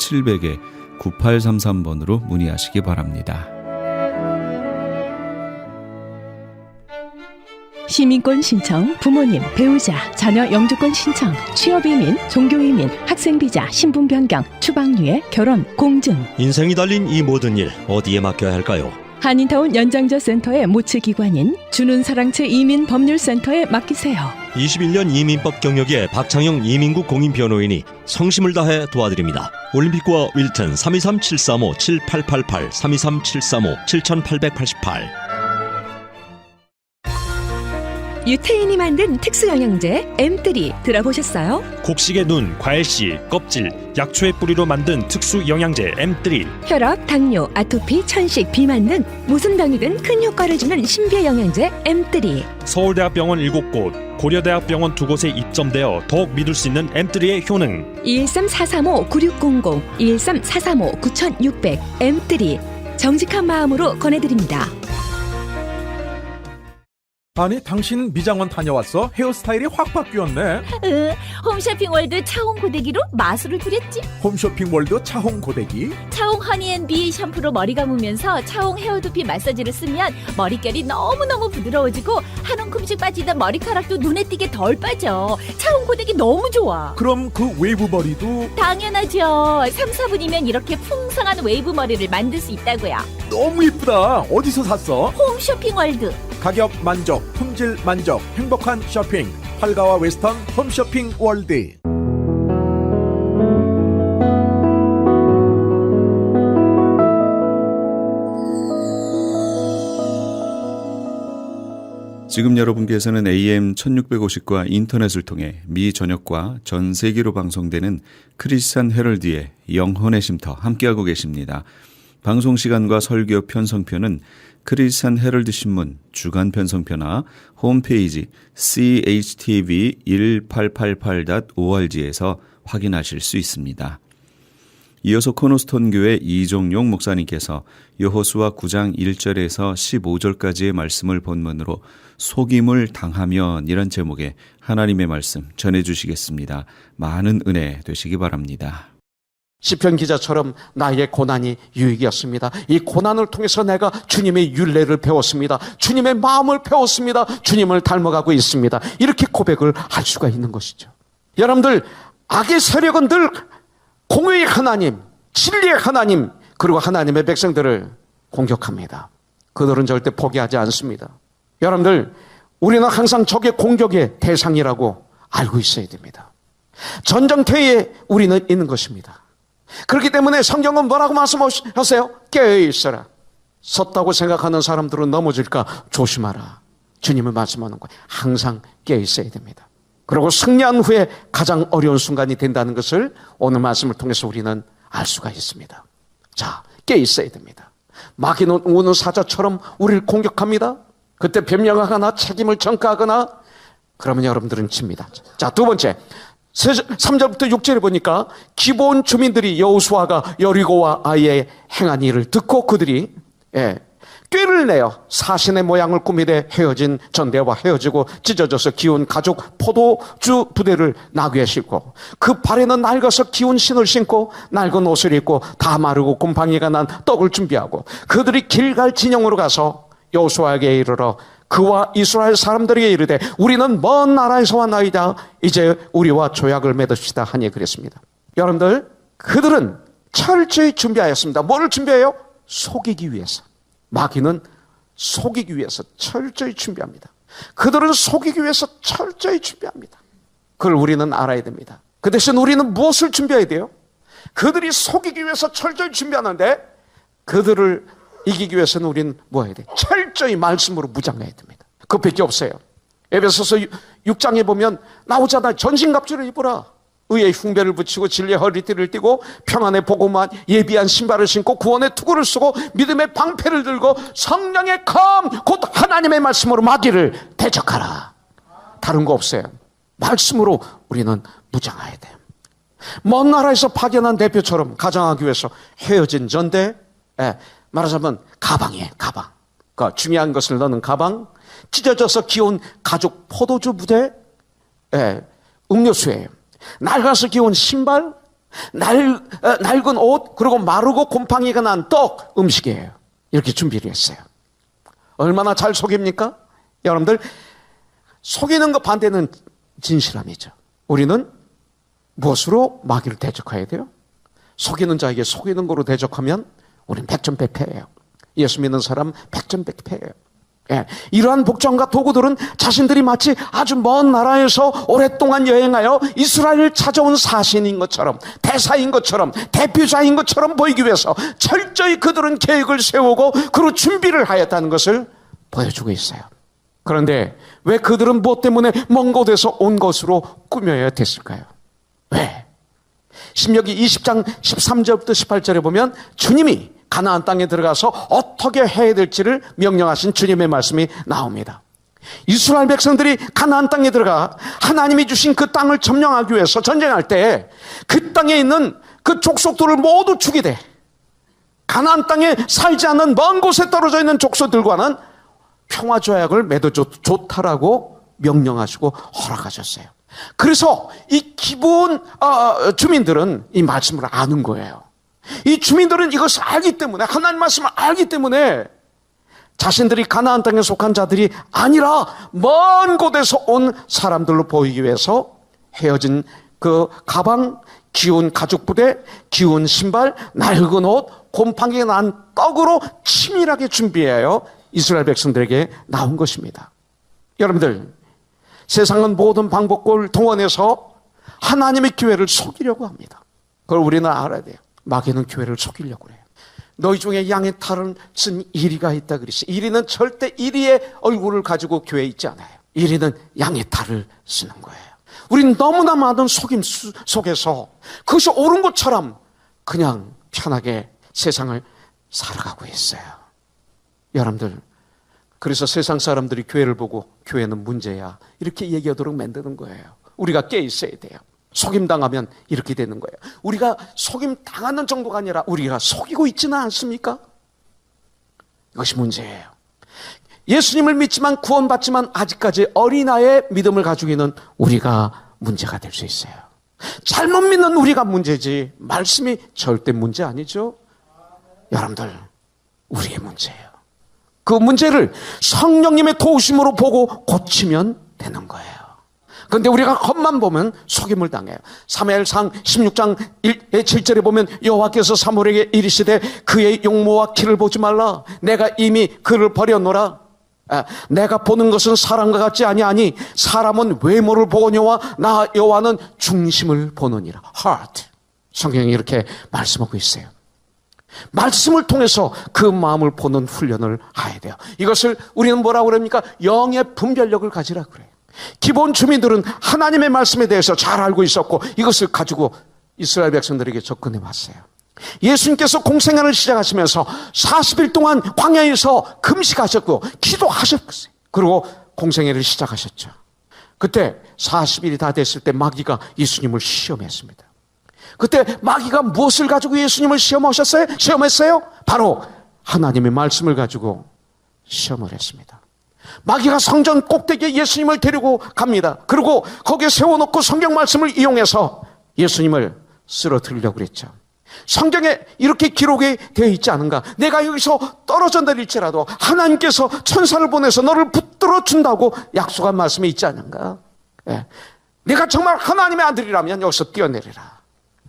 700-9833번으로 문의하시기 바랍니다. 시민권 신청, 부모님, 배우자, 자녀 영주권 신청, 취업이민, 종교이민, 학생비자, 신분 변경, 추방유예, 결혼, 공증. 인생이 달린 이 모든 일 어디에 맡겨야 할까요? 한인타운 연장자 센터의 모치 기관인 주눈사랑채 이민법률센터에 맡기세요. 21년 이민법 경력의 박창영 이민국 공인변호인이 성심을 다해 도와드립니다. 올림픽과 윌튼 323-735-7888 323-735-7888. 유태인이 만든 특수영양제 M3 들어보셨어요? 곡식의 눈, 과일씨, 껍질, 약초의 뿌리로 만든 특수 영양제 M3. 혈압, 당뇨, 아토피, 천식, 비만 등 무슨 병이든 큰 효과를 주는 신비의 영양제 M3. 서울대학병원 7곳, 고려대학병원 2곳에 입점되어 더욱 믿을 수 있는 M3의 효능. 213-435-9600, 213-435-9600 M3 정직한 마음으로 권해드립니다. 아니 당신 미장원 다녀왔어? 헤어스타일이 확 바뀌었네. 홈쇼핑 월드 차홍 고데기로 마술을 부렸지. 홈쇼핑 월드 차홍 고데기. 차홍 허니앤비 샴푸로 머리 감으면서 차홍 헤어두피 마사지를 쓰면 머릿결이 너무너무 부드러워지고 한 움큼씩 빠지던 머리카락도 눈에 띄게 덜 빠져. 차홍 고데기 너무 좋아. 그럼 그 웨이브 머리도 당연하죠. 3, 4분이면 이렇게 풍성한 웨이브 머리를 만들 수 있다고요. 너무 이쁘다. 어디서 샀어? 홈쇼핑 월드. 가격 만족, 품질 만족, 행복한 쇼핑. 활가와 웨스턴 홈쇼핑 월드. 지금 여러분께서는 AM 1650과 인터넷을 통해 미 전역과 전 세계로 방송되는 크리스찬 헤럴드의 영혼의 쉼터 함께하고 계십니다. 방송 시간과 설교 편성표는 크리스찬 헤럴드 신문 주간 편성표나 홈페이지 chtv1888.org에서 확인하실 수 있습니다. 이어서 코너스톤 교회 이종용 목사님께서 여호수아 9장 1절에서 15절까지의 말씀을 본문으로 속임을 당하면 이란 제목의 하나님의 말씀 전해주시겠습니다. 많은 은혜 되시기 바랍니다. 시편 기자처럼 나의 고난이 유익이었습니다. 이 고난을 통해서 내가 주님의 율례를 배웠습니다. 주님의 마음을 배웠습니다. 주님을 닮아가고 있습니다. 이렇게 고백을 할 수가 있는 것이죠. 여러분들, 악의 세력은 늘 공의의 하나님, 진리의 하나님, 그리고 하나님의 백성들을 공격합니다. 그들은 절대 포기하지 않습니다. 여러분들, 우리는 항상 적의 공격의 대상이라고 알고 있어야 됩니다. 전쟁터에 우리는 있는 것입니다. 그렇기 때문에 성경은 뭐라고 말씀하세요? 깨어있어라. 섰다고 생각하는 사람들은 넘어질까 조심하라. 주님을 말씀하는 거예요. 항상 깨어 있어야 됩니다. 그리고 승리한 후에 가장 어려운 순간이 된다는 것을 오늘 말씀을 통해서 우리는 알 수가 있습니다. 자, 깨어 있어야 됩니다. 마귀는 우는 사자처럼 우리를 공격합니다. 그때 변명하거나 책임을 전가하거나 그러면 여러분들은 집니다. 자, 두 번째 3절부터 6절에 보니까 기브온 주민들이 여호수아가 여리고와 아이의 행한 일을 듣고 그들이 꾀를 내어 사신의 모양을 꾸미되 헤어진 전대와 헤어지고 찢어져서 기운 가죽 포도주 부대를 나귀에 싣고 그 발에는 낡아서 기운 신을 신고 낡은 옷을 입고 다 마르고 곰팡이가 난 떡을 준비하고 그들이 길갈 진영으로 가서 여호수아에게 이르러 그와 이스라엘 사람들에게 이르되 우리는 먼 나라에서 왔나이다. 이제 우리와 조약을 맺읍시다 하니 그랬습니다. 여러분들, 그들은 철저히 준비하였습니다. 뭐를 준비해요? 속이기 위해서. 마귀는 속이기 위해서 철저히 준비합니다. 그들은 속이기 위해서 철저히 준비합니다. 그걸 우리는 알아야 됩니다. 그 대신 우리는 무엇을 준비해야 돼요? 그들이 속이기 위해서 철저히 준비하는데 그들을 이기기 위해서는 우리는 뭐 해야 돼? 철저히 말씀으로 무장해야 됩니다. 그것밖에 없어요. 에베소서 6장에 보면 나오잖아요. 전신갑주를 입으라. 의의 흉배를 붙이고 진리의 허리띠를 띠고 평안의 복음만 예비한 신발을 신고 구원의 투구를 쓰고 믿음의 방패를 들고 성령의 검 곧 하나님의 말씀으로 마귀를 대적하라. 다른 거 없어요. 말씀으로 우리는 무장해야 돼요. 먼 나라에서 파견한 대표처럼 가장하기 위해서 헤어진 전대, 말하자면 가방이에요. 가방. 그러니까 중요한 것을 넣는 가방, 찢어져서 기온 가죽 포도주 부대, 음료수예요. 낡아서 기온 신발, 낡은 옷, 그리고 마르고 곰팡이가 난 떡, 음식이에요. 이렇게 준비를 했어요. 얼마나 잘 속입니까? 여러분들, 속이는 것 반대는 진실함이죠. 우리는 무엇으로 마귀를 대적해야 돼요? 속이는 자에게 속이는 거로 대적하면 우리는 백전백패예요. 예수 믿는 사람 백전백패예요. 이러한 복장과 도구들은 자신들이 마치 아주 먼 나라에서 오랫동안 여행하여 이스라엘을 찾아온 사신인 것처럼, 대사인 것처럼, 대표자인 것처럼 보이기 위해서 철저히 그들은 계획을 세우고 그리고 준비를 하였다는 것을 보여주고 있어요. 그런데 왜 그들은 무엇 때문에 먼 곳에서 온 것으로 꾸며야 됐을까요? 왜? 신명기 20장 13절부터 18절에 보면 주님이 가나안 땅에 들어가서 어떻게 해야 될지를 명령하신 주님의 말씀이 나옵니다. 이스라엘 백성들이 가나안 땅에 들어가 하나님이 주신 그 땅을 점령하기 위해서 전쟁할 때 그 땅에 있는 그 족속들을 모두 죽이되 가나안 땅에 살지 않는 먼 곳에 떨어져 있는 족속들과는 평화조약을 맺어줬다라고 명령하시고 허락하셨어요. 그래서 이 기브온 주민들은 이 말씀을 아는 거예요. 이 주민들은 이것을 알기 때문에, 하나님 말씀을 알기 때문에 자신들이 가나안 땅에 속한 자들이 아니라 먼 곳에서 온 사람들로 보이기 위해서 헤어진 그 가방, 기운 가죽 부대, 기운 신발, 낡은 옷, 곰팡이 난 떡으로 치밀하게 준비하여 이스라엘 백성들에게 나온 것입니다. 여러분들, 세상은 모든 방법을 동원해서 하나님의 교회를 속이려고 합니다. 그걸 우리는 알아야 돼요. 마귀는 교회를 속이려고 그래요. 너희 중에 양의 탈을 쓴 이리가 있다 그랬어요. 이리는 절대 이리의 얼굴을 가지고 교회에 있지 않아요. 이리는 양의 탈을 쓰는 거예요. 우린 너무나 많은 속임 속에서 그것이 옳은 것처럼 그냥 편하게 세상을 살아가고 있어요. 여러분들, 그래서 세상 사람들이 교회를 보고 교회는 문제야 이렇게 얘기하도록 만드는 거예요. 우리가 깨 있어야 돼요. 속임당하면 이렇게 되는 거예요. 우리가 속임당하는 정도가 아니라 우리가 속이고 있지는 않습니까? 이것이 문제예요. 예수님을 믿지만 구원받지만 아직까지 어린아이의 믿음을 가지고 있는 우리가 문제가 될 수 있어요. 잘못 믿는 우리가 문제지 말씀이 절대 문제 아니죠. 여러분들, 우리의 문제예요. 그 문제를 성령님의 도우심으로 보고 고치면 되는 거예요. 그런데 우리가 겉만 보면 속임을 당해요. 사무엘상 16장 7절에 보면 여호와께서 사무엘에게 이르시되 그의 용모와 키를 보지 말라. 내가 이미 그를 버려놓으라. 내가 보는 것은 사람과 같지 아니하니 사람은 외모를 보거니와 나 여호와는 중심을 보느니라. Heart. 성경이 이렇게 말씀하고 있어요. 말씀을 통해서 그 마음을 보는 훈련을 해야 돼요. 이것을 우리는 뭐라고 그럽니까? 영의 분별력을 가지라 그래요. 기본 주민들은 하나님의 말씀에 대해서 잘 알고 있었고 이것을 가지고 이스라엘 백성들에게 접근해 왔어요. 예수님께서 공생애를 시작하시면서 40일 동안 광야에서 금식하셨고 기도하셨어요. 그리고 공생애를 시작하셨죠. 그때 40일이 다 됐을 때 마귀가 예수님을 시험했습니다. 그때 마귀가 무엇을 가지고 예수님을 시험했어요? 바로 하나님의 말씀을 가지고 시험을 했습니다. 마귀가 성전 꼭대기에 예수님을 데리고 갑니다. 그리고 거기에 세워놓고 성경 말씀을 이용해서 예수님을 쓰러뜨리려고 그랬죠. 성경에 이렇게 기록이 되어 있지 않은가? 내가 여기서 떨어져 내릴지라도 하나님께서 천사를 보내서 너를 붙들어 준다고 약속한 말씀이 있지 않은가? 예. 내가 정말 하나님의 아들이라면 여기서 뛰어내리라.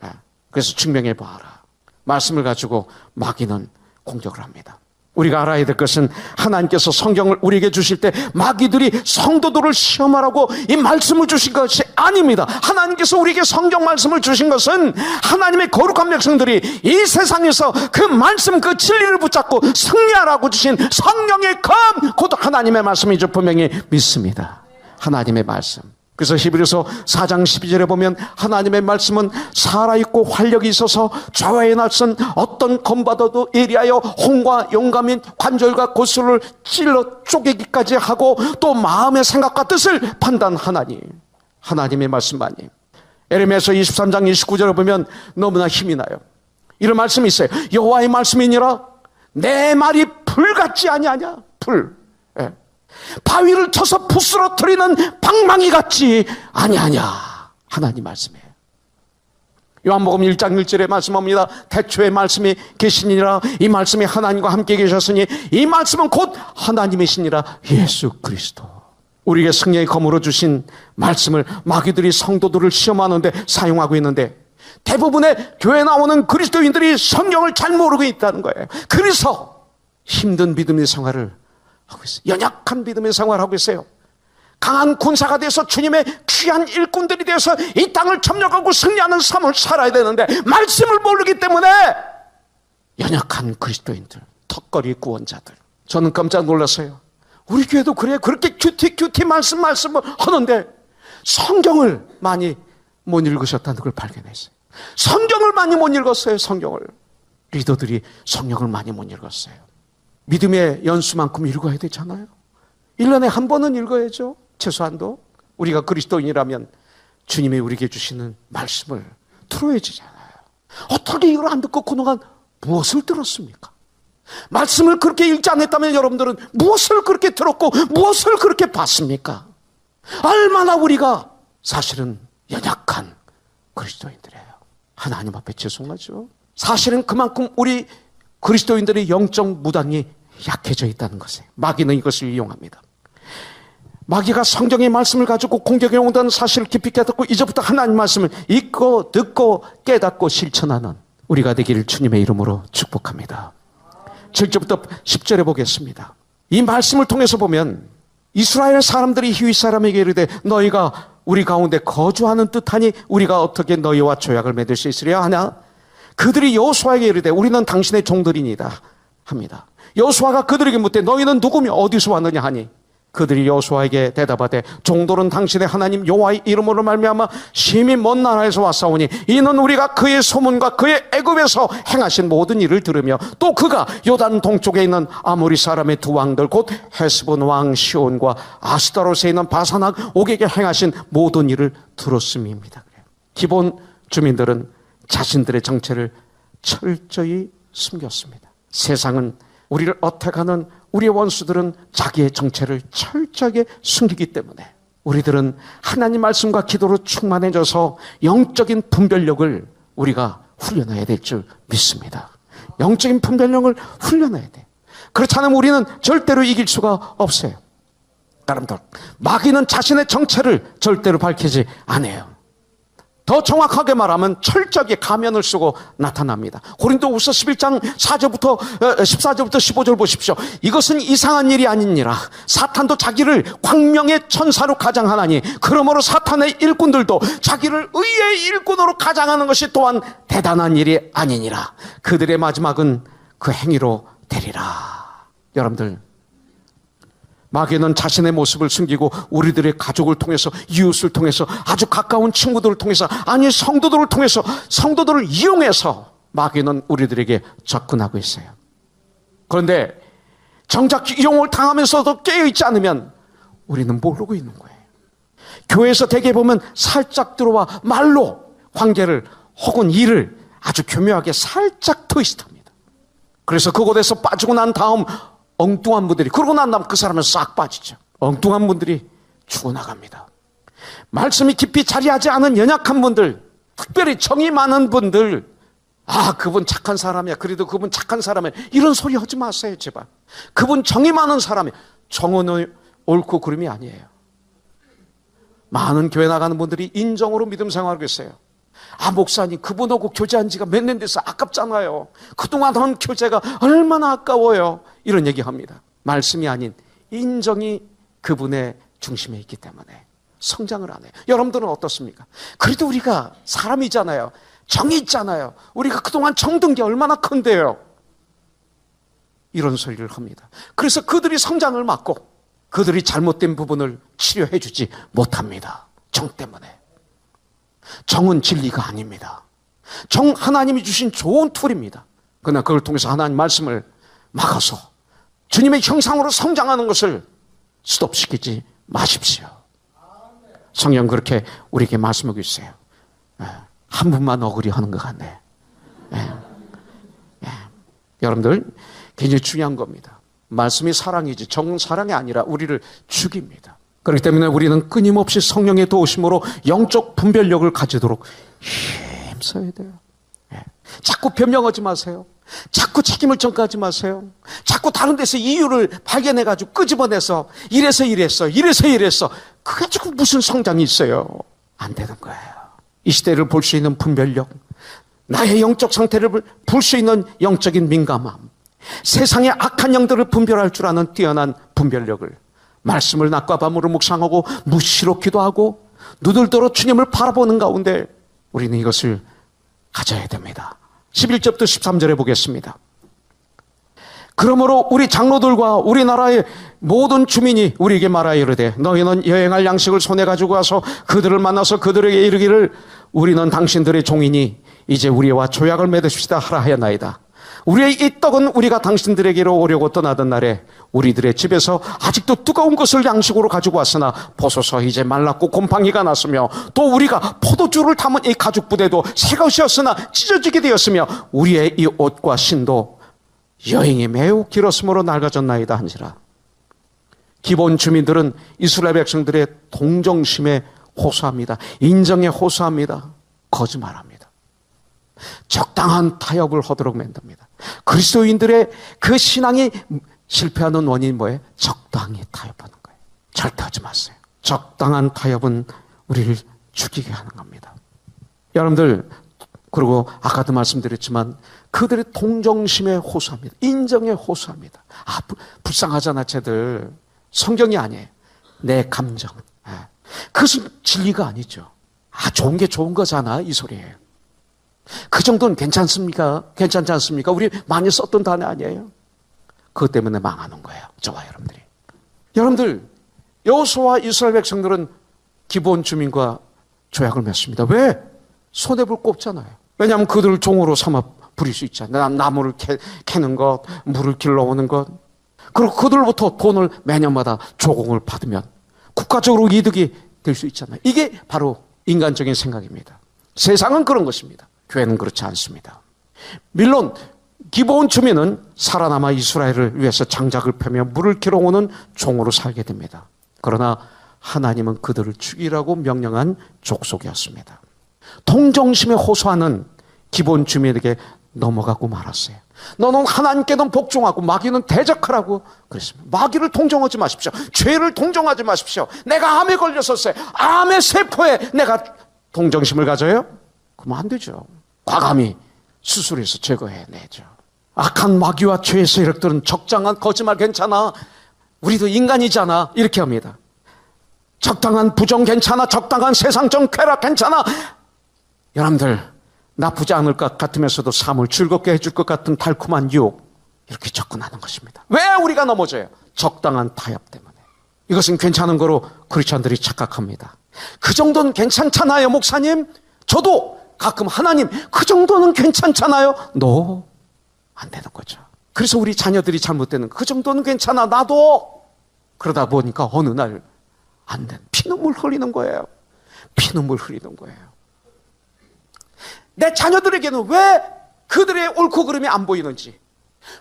예. 그래서 증명해 봐라. 말씀을 가지고 마귀는 공격을 합니다. 우리가 알아야 될 것은 하나님께서 성경을 우리에게 주실 때 마귀들이 성도들을 시험하라고 이 말씀을 주신 것이 아닙니다. 하나님께서 우리에게 성경 말씀을 주신 것은 하나님의 거룩한 백성들이 이 세상에서 그 말씀, 그 진리를 붙잡고 승리하라고 주신 성령의 검, 곧 하나님의 말씀이죠. 분명히 믿습니다. 하나님의 말씀. 그래서 히브리서 4장 12절에 보면 하나님의 말씀은 살아있고 활력이 있어서 좌우에 낯선 어떤 검보다도 예리하여 혼과 영감인 관절과 골수를 찔러 쪼개기까지 하고 또 마음의 생각과 뜻을 판단하나니 하나님의 말씀만이. 에레미야서 23장 29절에 보면 너무나 힘이 나요. 이런 말씀이 있어요. 여호와의 말씀이니라 내 말이 불같지 아니하냐. 불. 예. 바위를 쳐서 부스러뜨리는 방망이 같지 아니하냐. 하나님 말씀이에요. 요한복음 1장 1절에 말씀합니다. 태초에 말씀이 계시니라. 이 말씀이 하나님과 함께 계셨으니 이 말씀은 곧 하나님이시니라. 예수 그리스도. 우리에게 승리의 검으로 주신 말씀을 마귀들이 성도들을 시험하는데 사용하고 있는데 대부분의 교회 나오는 그리스도인들이 성경을 잘 모르고 있다는 거예요. 그래서 힘든 믿음의 생활을 하고 있어요. 연약한 믿음의 생활을 하고 있어요. 강한 군사가 돼서 주님의 귀한 일꾼들이 되어서 이 땅을 점령하고 승리하는 삶을 살아야 되는데 말씀을 모르기 때문에 연약한 그리스도인들, 턱걸이 구원자들. 저는 깜짝 놀랐어요. 우리 교회도 그래요. 그렇게 큐티 말씀을 하는데 성경을 많이 못 읽으셨다는 걸 발견했어요. 성경을 많이 못 읽었어요. 성경을. 리더들이 성경을 많이 못 읽었어요. 믿음의 연수만큼 읽어야 되잖아요. 1년에 한 번은 읽어야죠. 최소한도. 우리가 그리스도인이라면 주님이 우리에게 주시는 말씀을 들어야 되잖아요. 어떻게 이걸 안 듣고 그동안 무엇을 들었습니까? 말씀을 그렇게 읽지 않았다면 여러분들은 무엇을 그렇게 들었고 무엇을 그렇게 봤습니까? 얼마나 우리가 사실은 연약한 그리스도인들이에요. 하나님 앞에 죄송하죠. 사실은 그만큼 우리 그리스도인들의 영적 무당이 약해져 있다는 것이에요. 마귀는 이것을 이용합니다. 마귀가 성경의 말씀을 가지고 공격해 온다는 사실을 깊이 깨닫고 이제부터 하나님 말씀을 읽고 듣고 깨닫고 실천하는 우리가 되기를 주님의 이름으로 축복합니다. 7절부터 10절에 보겠습니다. 이 말씀을 통해서 보면 이스라엘 사람들이 히윗 사람에게 이르되 너희가 우리 가운데 거주하는 듯하니 우리가 어떻게 너희와 조약을 맺을 수 있으려 하냐. 그들이 여호수아에게 이르되 우리는 당신의 종들이니이다 합니다. 여호수아가 그들에게 묻되 너희는 누구며 어디서 왔느냐 하니 그들이 여호수아에게 대답하되 종들은 당신의 하나님 여호와의 이름으로 말미암아 심히 먼 나라에서 왔사오니 이는 우리가 그의 소문과 그의 애굽에서 행하신 모든 일을 들으며 또 그가 요단 동쪽에 있는 아모리 사람의 두 왕들 곧 헤스본 왕 시온과 아스타롯에 있는 바산 왕 옥에게 행하신 모든 일을 들었음입니다. 기본 주민들은 자신들의 정체를 철저히 숨겼습니다. 세상은 우리를 어택하는 우리의 원수들은 자기의 정체를 철저하게 숨기기 때문에 우리들은 하나님 말씀과 기도로 충만해져서 영적인 분별력을 우리가 훈련해야 될 줄 믿습니다. 영적인 분별력을 훈련해야 돼. 그렇지 않으면 우리는 절대로 이길 수가 없어요. 여러분들, 마귀는 자신의 정체를 절대로 밝히지 않아요. 더 정확하게 말하면 철저하게 가면을 쓰고 나타납니다. 고린도후서 11장 4절부터 14절부터 15절 보십시오. 이것은 이상한 일이 아니니라. 사탄도 자기를 광명의 천사로 가장하나니 그러므로 사탄의 일꾼들도 자기를 의의 일꾼으로 가장하는 것이 또한 대단한 일이 아니니라. 그들의 마지막은 그 행위로 되리라. 여러분들, 마귀는 자신의 모습을 숨기고 우리들의 가족을 통해서, 이웃을 통해서, 아주 가까운 친구들을 통해서, 아니 성도들을 통해서, 성도들을 이용해서 마귀는 우리들에게 접근하고 있어요. 그런데 정작 이용을 당하면서도 깨어있지 않으면 우리는 모르고 있는 거예요. 교회에서 대개 보면 살짝 들어와 말로 관계를 혹은 일을 아주 교묘하게 살짝 트위스트합니다. 그래서 그곳에서 빠지고 난 다음 엉뚱한 분들이, 그러고 난 다음 그 사람은 싹 빠지죠. 엉뚱한 분들이 죽어나갑니다. 말씀이 깊이 자리하지 않은 연약한 분들, 특별히 정이 많은 분들, 그분 착한 사람이야, 그래도 그분 착한 사람이야, 이런 소리 하지 마세요 제발. 그분 정이 많은 사람이야. 정은 옳고 그름이 아니에요. 많은 교회 나가는 분들이 인정으로 믿음 생활하고 있어요. 목사님, 그분하고 교제한 지가 몇 년 돼서 아깝잖아요. 그동안 한 교제가 얼마나 아까워요. 이런 얘기합니다. 말씀이 아닌 인정이 그분의 중심에 있기 때문에 성장을 안 해요. 여러분들은 어떻습니까? 그래도 우리가 사람이잖아요. 정이 있잖아요. 우리가 그동안 정든 게 얼마나 큰데요. 이런 소리를 합니다. 그래서 그들이 성장을 막고 그들이 잘못된 부분을 치료해 주지 못합니다. 정 때문에. 정은 진리가 아닙니다. 정, 하나님이 주신 좋은 툴입니다. 그러나 그걸 통해서 하나님 말씀을 막아서 주님의 형상으로 성장하는 것을 스톱시키지 마십시오. 성경 그렇게 우리에게 말씀하고 있어요. 한 분만 억울히 하는 것 같네. 여러분들, 굉장히 중요한 겁니다. 말씀이 사랑이지 정은 사랑이 아니라 우리를 죽입니다. 그렇기 때문에 우리는 끊임없이 성령의 도우심으로 영적 분별력을 가지도록 힘써야 돼요. 자꾸 변명하지 마세요. 자꾸 책임을 전가하지 마세요. 자꾸 다른 데서 이유를 발견해가지고 끄집어내서 이래서 그게 가지고 무슨 성장이 있어요. 안 되는 거예요. 이 시대를 볼 수 있는 분별력, 나의 영적 상태를 볼 수 있는 영적인 민감함, 세상의 악한 영들을 분별할 줄 아는 뛰어난 분별력을 말씀을 낮과 밤으로 묵상하고 무시로 기도하고 눈을 들어 주님을 바라보는 가운데 우리는 이것을 가져야 됩니다. 11절부터 13절에 보겠습니다. 그러므로 우리 장로들과 우리나라의 모든 주민이 우리에게 말하여 이르되 너희는 여행할 양식을 손에 가지고 와서 그들을 만나서 그들에게 이르기를 우리는 당신들의 종이니 이제 우리와 조약을 맺으십시다 하라 하였나이다. 우리의 이 떡은 우리가 당신들에게로 오려고 떠나던 날에 우리들의 집에서 아직도 뜨거운 것을 양식으로 가지고 왔으나 보소서 이제 말랐고 곰팡이가 났으며 또 우리가 포도주를 담은 이 가죽 부대도 새 것이었으나 찢어지게 되었으며 우리의 이 옷과 신도 여행이 매우 길었으므로 낡아졌나이다 한지라. 기본 주민들은 이스라엘 백성들의 동정심에 호소합니다. 인정에 호소합니다. 거짓말합니다. 적당한 타협을 하도록 만듭니다. 그리스도인들의 그 신앙이 실패하는 원인이 뭐예요? 적당히 타협하는 거예요. 절대 하지 마세요. 적당한 타협은 우리를 죽이게 하는 겁니다. 여러분들, 그리고 아까도 말씀드렸지만 그들의 동정심에 호소합니다. 인정에 호소합니다. 불쌍하잖아 쟤들. 성경이 아니에요. 내 감정. 그것은 진리가 아니죠. 좋은 게 좋은 거잖아 이 소리예요. 그 정도는 괜찮습니까? 괜찮지 않습니까? 우리 많이 썼던 단어 아니에요? 그것 때문에 망하는 거예요. 저와 여러분들이. 여러분들, 여호수아와 이스라엘 백성들은 기본 주민과 조약을 맺습니다. 왜? 손해볼 거 없잖아요. 왜냐하면 그들을 종으로 삼아 부릴 수 있잖아요. 나무를 캐는 것, 물을 길러오는 것. 그리고 그들로부터 돈을 매년마다 조공을 받으면 국가적으로 이득이 될 수 있잖아요. 이게 바로 인간적인 생각입니다. 세상은 그런 것입니다. 교회는 그렇지 않습니다. 물론 기본 주민은 살아남아 이스라엘을 위해서 장작을 펴며 물을 길어오는 종으로 살게 됩니다. 그러나 하나님은 그들을 죽이라고 명령한 족속이었습니다. 동정심에 호소하는 기본 주민에게 넘어가고 말았어요. 너는 하나님께는 복종하고 마귀는 대적하라고 그랬습니다. 마귀를 동정하지 마십시오. 죄를 동정하지 마십시오. 내가 암에 걸렸었어요. 암의 세포에 내가 동정심을 가져요? 그러면 안 되죠. 과감히 수술해서 제거해내죠. 악한 마귀와 죄의 세력들은 적당한 거짓말 괜찮아. 우리도 인간이잖아. 이렇게 합니다. 적당한 부정 괜찮아. 적당한 세상적 쾌락 괜찮아. 여러분들, 나쁘지 않을 것 같으면서도 삶을 즐겁게 해줄 것 같은 달콤한 유혹, 이렇게 접근하는 것입니다. 왜 우리가 넘어져요? 적당한 타협 때문에. 이것은 괜찮은 거로 크리스천들이 착각합니다. 그 정도는 괜찮잖아요, 목사님. 저도 가끔 하나님, 그 정도는 괜찮잖아요. No, 안 되는 거죠. 그래서 우리 자녀들이 잘못되는, 그 정도는 괜찮아, 나도. 그러다 보니까 어느 날 안 된, 피눈물 흘리는 거예요. 피눈물 흘리는 거예요. 내 자녀들에게는 왜 그들의 옳고 그름이 안 보이는지,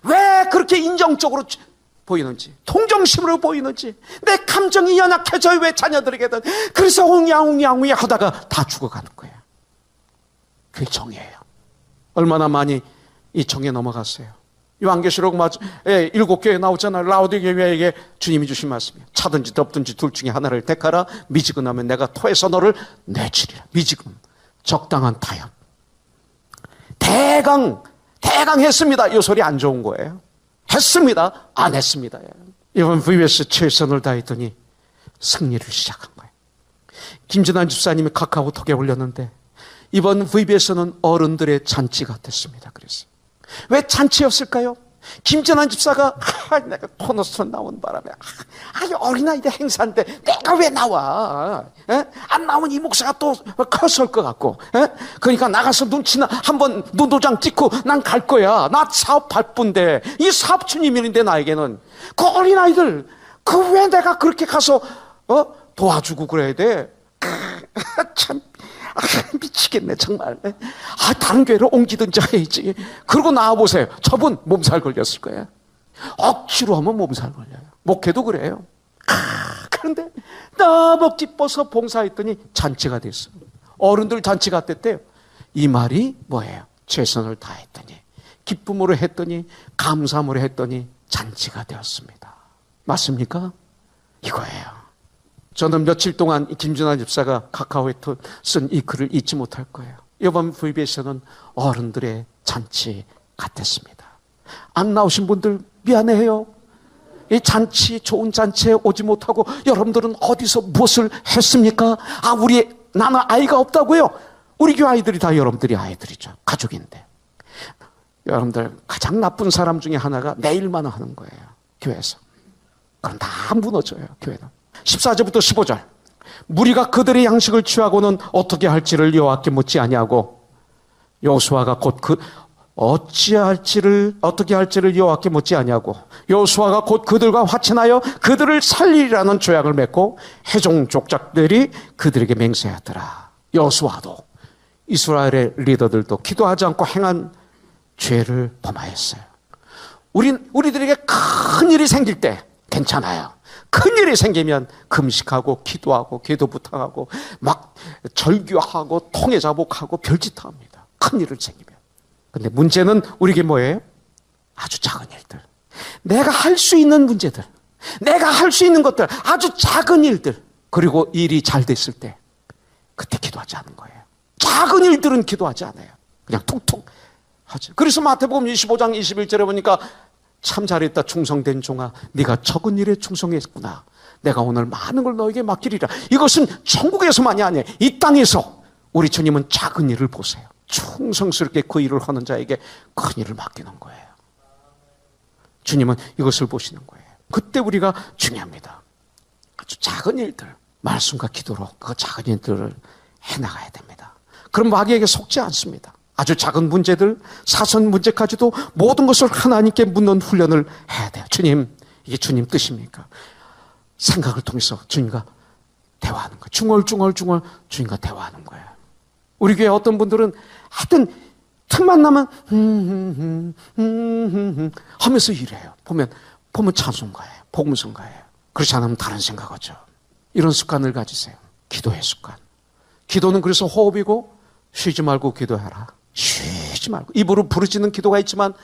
왜 그렇게 인정적으로 보이는지, 동정심으로 보이는지, 내 감정이 연약해져요, 왜 자녀들에게는. 그래서 옹야옹야옹야 하다가 다 죽어가는 거예요. 그게 정이에요. 얼마나 많이 이 정에 넘어갔어요. 요한계시록 7교회 나오잖아요. 라오디게 교회에게 주님이 주신 말씀이에요. 차든지 덥든지 둘 중에 하나를 택하라. 미지근하면 내가 토해서 너를 내치리라. 미지근, 적당한 타협. 대강 했습니다. 이 소리 안 좋은 거예요. 했습니다. 안 했습니다. 이번 VBS 최선을 다했더니 승리를 시작한 거예요. 김진환 집사님이 카카오톡에 올렸는데, 이번 VBS는 어른들의 잔치가 됐습니다. 그래서 왜 잔치였을까요? 김진환 집사가 내가 코너스톤 나온 바람에 어린아이들 행사인데 내가 왜 나와? 안 나오면 이 목사가 또 커설 것 같고, 그러니까 나가서 눈치나 한번 눈도장 찍고 난 갈 거야. 나 사업 바쁜데, 이 사업 주님인데 나에게는 그 어린아이들 그 왜 내가 그렇게 가서 도와주고 그래야 돼? 참 미치겠네 정말. 다른 교회로 옮기든지 해야지. 그러고 나와보세요. 저분 몸살 걸렸을 거예요. 억지로 하면 몸살 걸려요. 목회도 그래요. 그런데 너무 기뻐서 봉사했더니 잔치가 됐어요. 어른들 잔치가 됐대요. 이 말이 뭐예요? 최선을 다했더니, 기쁨으로 했더니, 감사함으로 했더니 잔치가 되었습니다. 맞습니까? 이거예요. 저는 며칠 동안 김준환 집사가 카카오에 쓴 이 글을 잊지 못할 거예요. 이번 VBS는 어른들의 잔치 같았습니다. 안 나오신 분들 미안해요. 이 잔치, 좋은 잔치에 오지 못하고 여러분들은 어디서 무엇을 했습니까? 나는 아이가 없다고요? 우리 교회 아이들이 다 여러분들이 아이들이죠. 가족인데. 여러분들 가장 나쁜 사람 중에 하나가 내 일만 하는 거예요. 교회에서. 그럼 다 무너져요. 교회는. 14절부터 15절. 무리가 그들의 양식을 취하고는 어떻게 할지를 여호와께 묻지 아니하고, 여호수아가 곧 어떻게 할지를 여호와께 묻지 아니하고, 여호수아가 곧 그들과 화친하여 그들을 살리리라는 조약을 맺고 회종 족장들이 그들에게 맹세하더라. 여호수아도 이스라엘의 리더들도 기도하지 않고 행한 죄를 범하였어요. 우리들에게 큰 일이 생길 때 괜찮아요. 큰 일이 생기면 금식하고 기도하고 기도 부탁하고 막 절규하고 통회자복하고 별짓 합니다. 큰 일을 생기면. 근데 문제는 우리에게 뭐예요? 아주 작은 일들. 내가 할 수 있는 문제들. 내가 할 수 있는 것들. 아주 작은 일들. 그리고 일이 잘 됐을 때 그때 기도하지 않는 거예요. 작은 일들은 기도하지 않아요. 그냥 툭툭 하죠. 그래서 마태복음 25장 21절에 보니까 참 잘했다 충성된 종아, 네가 적은 일에 충성했구나. 내가 오늘 많은 걸 너에게 맡기리라. 이것은 천국에서만이 아니에요. 이 땅에서 우리 주님은 작은 일을 보세요. 충성스럽게 그 일을 하는 자에게 큰 일을 맡기는 거예요. 주님은 이것을 보시는 거예요. 그때 우리가 중요합니다. 아주 작은 일들, 말씀과 기도로 그 작은 일들을 해나가야 됩니다. 그럼 마귀에게 속지 않습니다. 아주 작은 문제들, 사소한 문제까지도 모든 것을 하나님께 묻는 훈련을 해야 돼요. 주님, 이게 주님 뜻입니까? 생각을 통해서 주님과 대화하는 거예요. 중얼중얼 주님과 대화하는 거예요. 우리 교회 어떤 분들은 하여튼 틈만 나면 하면서 일해요. 보면 찬송가예요. 복음성가예요. 그렇지 않으면 다른 생각하죠. 이런 습관을 가지세요. 기도의 습관. 기도는 그래서 호흡이고 쉬지 말고 기도해라. 쉬지 말고. 입으로 부르짖는 기도가 있지만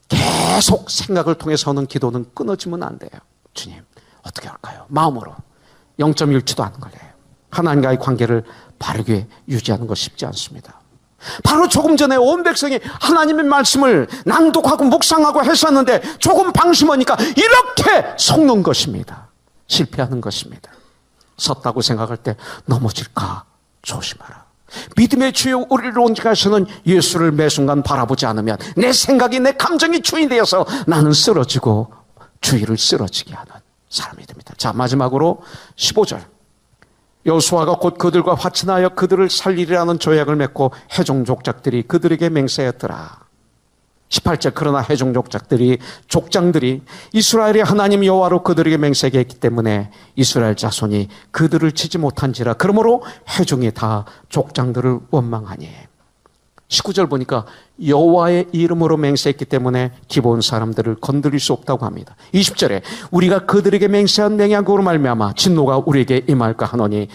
계속 생각을 통해서 하는 기도는 끊어지면 안 돼요. 주님, 어떻게 할까요? 마음으로 0.1초도 안 걸려요. 하나님과의 관계를 바르게 유지하는 것 쉽지 않습니다. 바로 조금 전에 온 백성이 하나님의 말씀을 낭독하고 묵상하고 했었는데 조금 방심하니까 이렇게 속는 것입니다. 실패하는 것입니다. 섰다고 생각할 때 넘어질까 조심하라. 믿음의 주요 우리를 온전하시는 예수를 매 순간 바라보지 않으면 내 생각이 내 감정이 주인이 되어서 나는 쓰러지고 주위를 쓰러지게 하는 사람이 됩니다. 자, 마지막으로 15절. 여호수아가 곧 그들과 화친하여 그들을 살리리라는 조약을 맺고 해종 족장들이 그들에게 맹세하였더라. 18절. 그러나 해종 족장들이 이스라엘의 하나님 여호와로 그들에게 맹세했기 때문에 이스라엘 자손이 그들을 치지 못한지라. 그러므로 해종이 다 족장들을 원망하니. 19절 보니까 여호와의 이름으로 맹세했기 때문에 기본 사람들을 건드릴 수 없다고 합니다. 20절에 우리가 그들에게 맹세한 맹약으로 말미암아 진노가 우리에게 임할까 하노니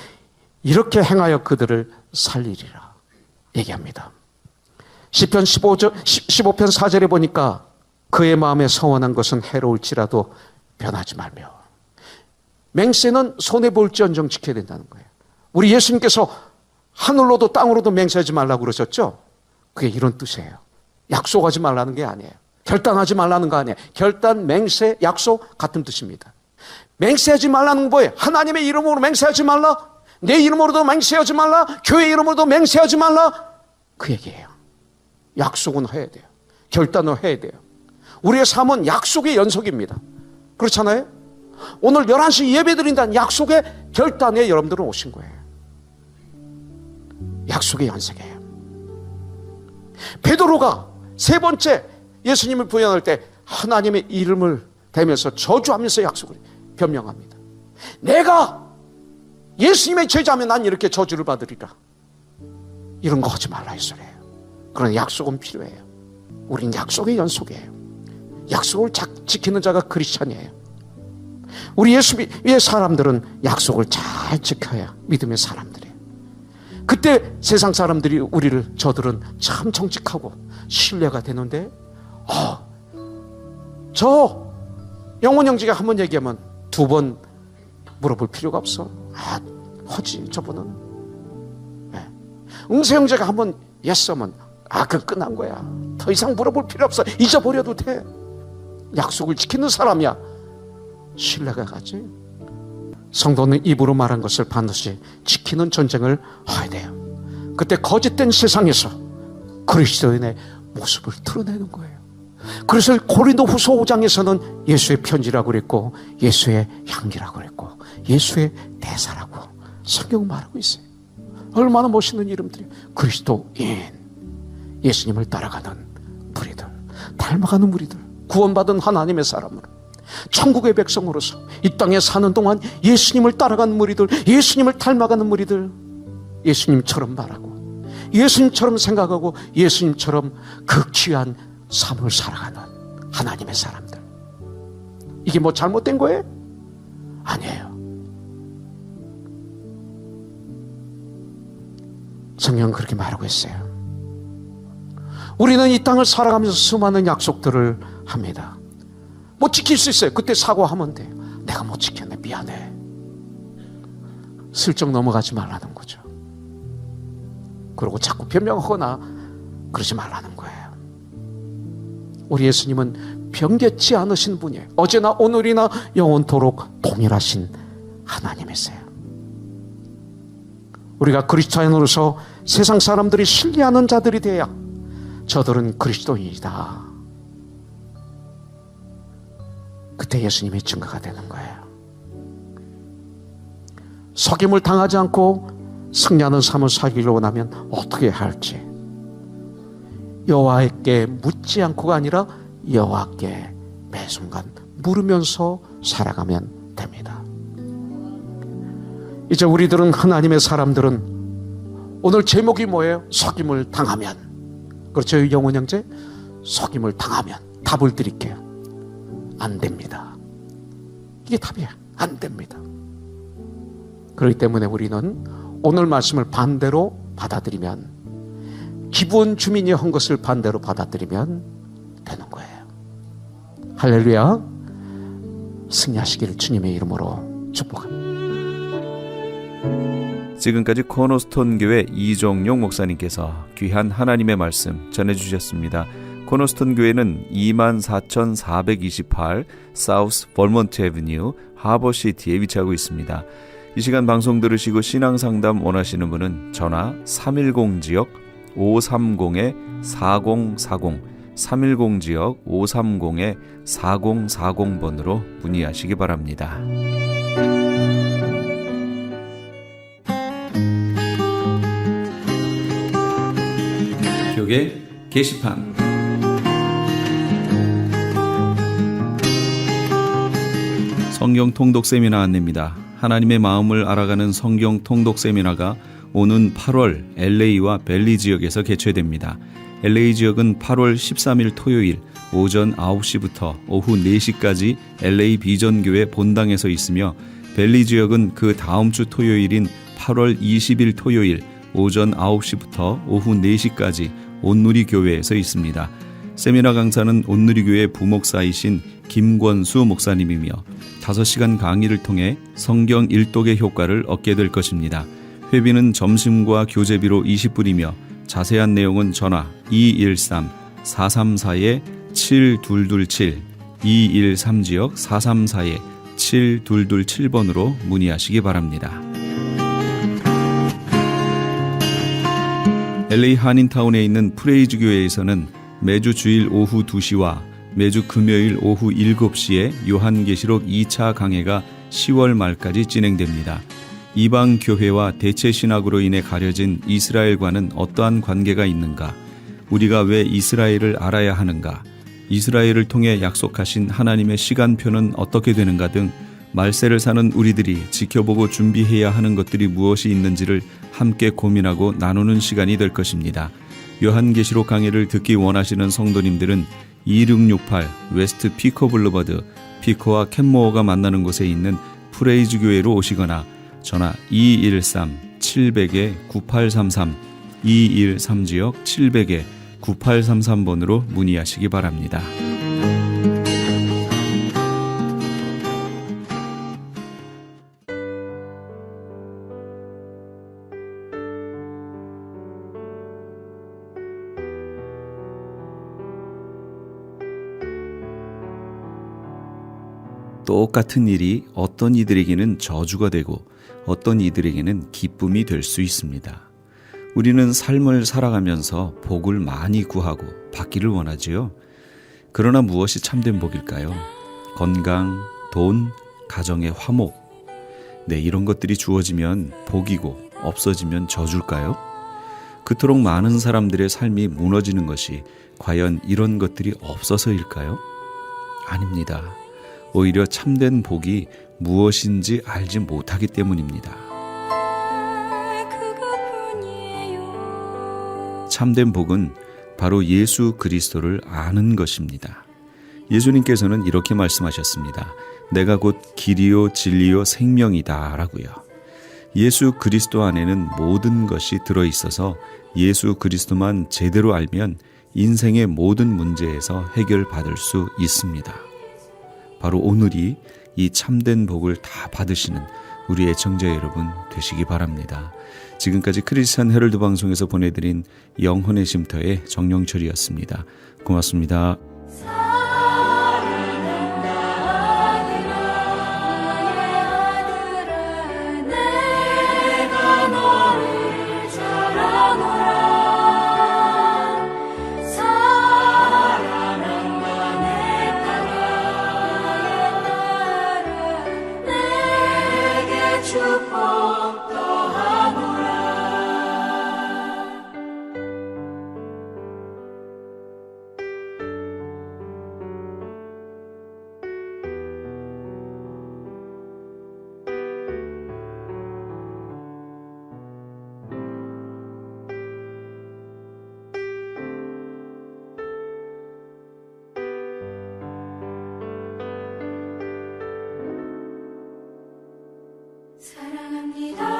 이렇게 행하여 그들을 살리리라 얘기합니다. 시편 15편 4절에 보니까 그의 마음에 서원한 것은 해로울지라도 변하지 말며. 맹세는 손해볼지언정 지켜야 된다는 거예요. 우리 예수님께서 하늘로도 땅으로도 맹세하지 말라고 그러셨죠? 그게 이런 뜻이에요. 약속하지 말라는 게 아니에요. 결단하지 말라는 거 아니에요. 결단, 맹세, 약속 같은 뜻입니다. 맹세하지 말라는 건 뭐예요? 하나님의 이름으로 맹세하지 말라. 내 이름으로도 맹세하지 말라. 교회 이름으로도 맹세하지 말라. 그 얘기예요. 약속은 해야 돼요. 결단을 해야 돼요. 우리의 삶은 약속의 연속입니다. 그렇잖아요? 오늘 11시 예배 드린다는 약속의 결단에 여러분들은 오신 거예요. 약속의 연속이에요. 베드로가 세 번째 예수님을 부인할 때 하나님의 이름을 대면서 저주하면서 약속을 변명합니다. 내가 예수님의 제자면 난 이렇게 저주를 받으리라. 이런 거 하지 말라 이 소리예요. 그러나 약속은 필요해요. 우린 약속의 연속이에요. 약속을 지키는 자가 크리스찬이에요. 우리 예수의 사람들은 약속을 잘 지켜야 믿음의 사람들이에요. 그때 세상 사람들이 저들은 참 정직하고 신뢰가 되는데, 저 영원 형제가 한 번 얘기하면 두 번 물어볼 필요가 없어. 허지 저분은. 네. 응세 형제가 한 번 예스하면 그 끝난 거야. 더 이상 물어볼 필요 없어. 잊어버려도 돼. 약속을 지키는 사람이야. 신뢰가 가지. 성도는 입으로 말한 것을 반드시 지키는 전쟁을 해야 돼요. 그때 거짓된 세상에서 그리스도인의 모습을 드러내는 거예요. 그래서 고린도후서 5장에서는 예수의 편지라고 그랬고, 예수의 향기라고 그랬고, 예수의 대사라고 성경 말하고 있어요. 얼마나 멋있는 이름들이에요. 그리스도인, 예수님을 따라가는 무리들, 닮아가는 무리들, 구원받은 하나님의 사람으로, 천국의 백성으로서 이 땅에 사는 동안 예수님을 따라가는 무리들, 예수님을 닮아가는 무리들, 예수님처럼 말하고 예수님처럼 생각하고 예수님처럼 그 귀한 삶을 살아가는 하나님의 사람들. 이게 뭐 잘못된 거예요? 아니에요. 성경은 그렇게 말하고 있어요. 우리는 이 땅을 살아가면서 수많은 약속들을 합니다. 못 지킬 수 있어요. 그때 사과하면 돼요. 내가 못 지켰네, 미안해. 슬쩍 넘어가지 말라는 거죠. 그리고 자꾸 변명하거나 그러지 말라는 거예요. 우리 예수님은 변개치 않으신 분이에요. 어제나 오늘이나 영원토록 동일하신 하나님이세요. 우리가 그리스도인으로서 세상 사람들이 신뢰하는 자들이 돼야 저들은 그리스도인이다. 그때 예수님의 증거가 되는 거예요. 속임을 당하지 않고 승리하는 삶을 살기를 원하면 어떻게 해야 할지, 여호와께 묻지 않고가 아니라 여호와께 매 순간 물으면서 살아가면 됩니다. 이제 우리들은, 하나님의 사람들은 오늘 제목이 뭐예요? 속임을 당하면. 그렇죠, 영원 형제? 속임을 당하면. 답을 드릴게요. 안 됩니다. 이게 답이야. 안 됩니다. 그렇기 때문에 우리는 오늘 말씀을 반대로 받아들이면, 기본 주민이 한 것을 반대로 받아들이면 되는 거예요. 할렐루야. 승리하시기를 주님의 이름으로 축복합니다. 지금까지 코너스톤 교회 이종용 목사님께서 귀한 하나님의 말씀 전해주셨습니다. 코너스톤 교회는 24,428 사우스 벌몬트 애비뉴 하버시티에 위치하고 있습니다. 이 시간 방송 들으시고 신앙상담 원하시는 분은 전화 310지역 530-4040 310지역 530-4040번으로 문의하시기 바랍니다. 교계 게시판 성경 통독 세미나 안내입니다. 하나님의 마음을 알아가는 성경 통독 세미나가 오는 8월 LA와 벨리 지역에서 개최됩니다. LA 지역은 8월 13일 토요일 오전 9시부터 오후 4시까지 LA 비전교회 본당에서 있으며 벨리 지역은 그 다음 주 토요일인 8월 20일 토요일 오전 9시부터 오후 4시까지 온누리교회에서 있습니다. 세미나 강사는 온누리교회 부목사이신 김권수 목사님이며 5시간 강의를 통해 성경 일독의 효과를 얻게 될 것입니다. 회비는 점심과 교재비로 20불이며 자세한 내용은 전화 213-434-7227 213지역 434-7227번으로 문의하시기 바랍니다. LA 한인타운에 있는 프레이즈 교회에서는 매주 주일 오후 2시와 매주 금요일 오후 7시에 요한계시록 2차 강해가 10월 말까지 진행됩니다. 이방 교회와 대체 신학으로 인해 가려진 이스라엘과는 어떠한 관계가 있는가? 우리가 왜 이스라엘을 알아야 하는가? 이스라엘을 통해 약속하신 하나님의 시간표는 어떻게 되는가 등 말세를 사는 우리들이 지켜보고 준비해야 하는 것들이 무엇이 있는지를 함께 고민하고 나누는 시간이 될 것입니다. 요한계시록 강해를 듣기 원하시는 성도님들은 2668 웨스트 피코 블루버드 피코와 캔모어가 만나는 곳에 있는 프레이즈 교회로 오시거나 전화 213-700-9833 213지역 700-9833번으로 문의하시기 바랍니다. 똑같은 일이 어떤 이들에게는 저주가 되고 어떤 이들에게는 기쁨이 될 수 있습니다. 우리는 삶을 살아가면서 복을 많이 구하고 받기를 원하지요. 그러나 무엇이 참된 복일까요? 건강, 돈, 가정의 화목. 네, 이런 것들이 주어지면 복이고 없어지면 저줄까요? 그토록 많은 사람들의 삶이 무너지는 것이 과연 이런 것들이 없어서일까요? 아닙니다. 오히려 참된 복이 무엇인지 알지 못하기 때문입니다. 참된 복은 바로 예수 그리스도를 아는 것입니다. 예수님께서는 이렇게 말씀하셨습니다. 내가 곧 길이요 진리요 생명이다 라고요. 예수 그리스도 안에는 모든 것이 들어있어서 예수 그리스도만 제대로 알면 인생의 모든 문제에서 해결받을 수 있습니다. 바로 오늘이 이 참된 복을 다 받으시는 우리 애청자 여러분 되시기 바랍니다. 지금까지 크리스찬 헤럴드 방송에서 보내드린 영혼의 쉼터의 정영철이었습니다. 고맙습니다. 사랑합니다.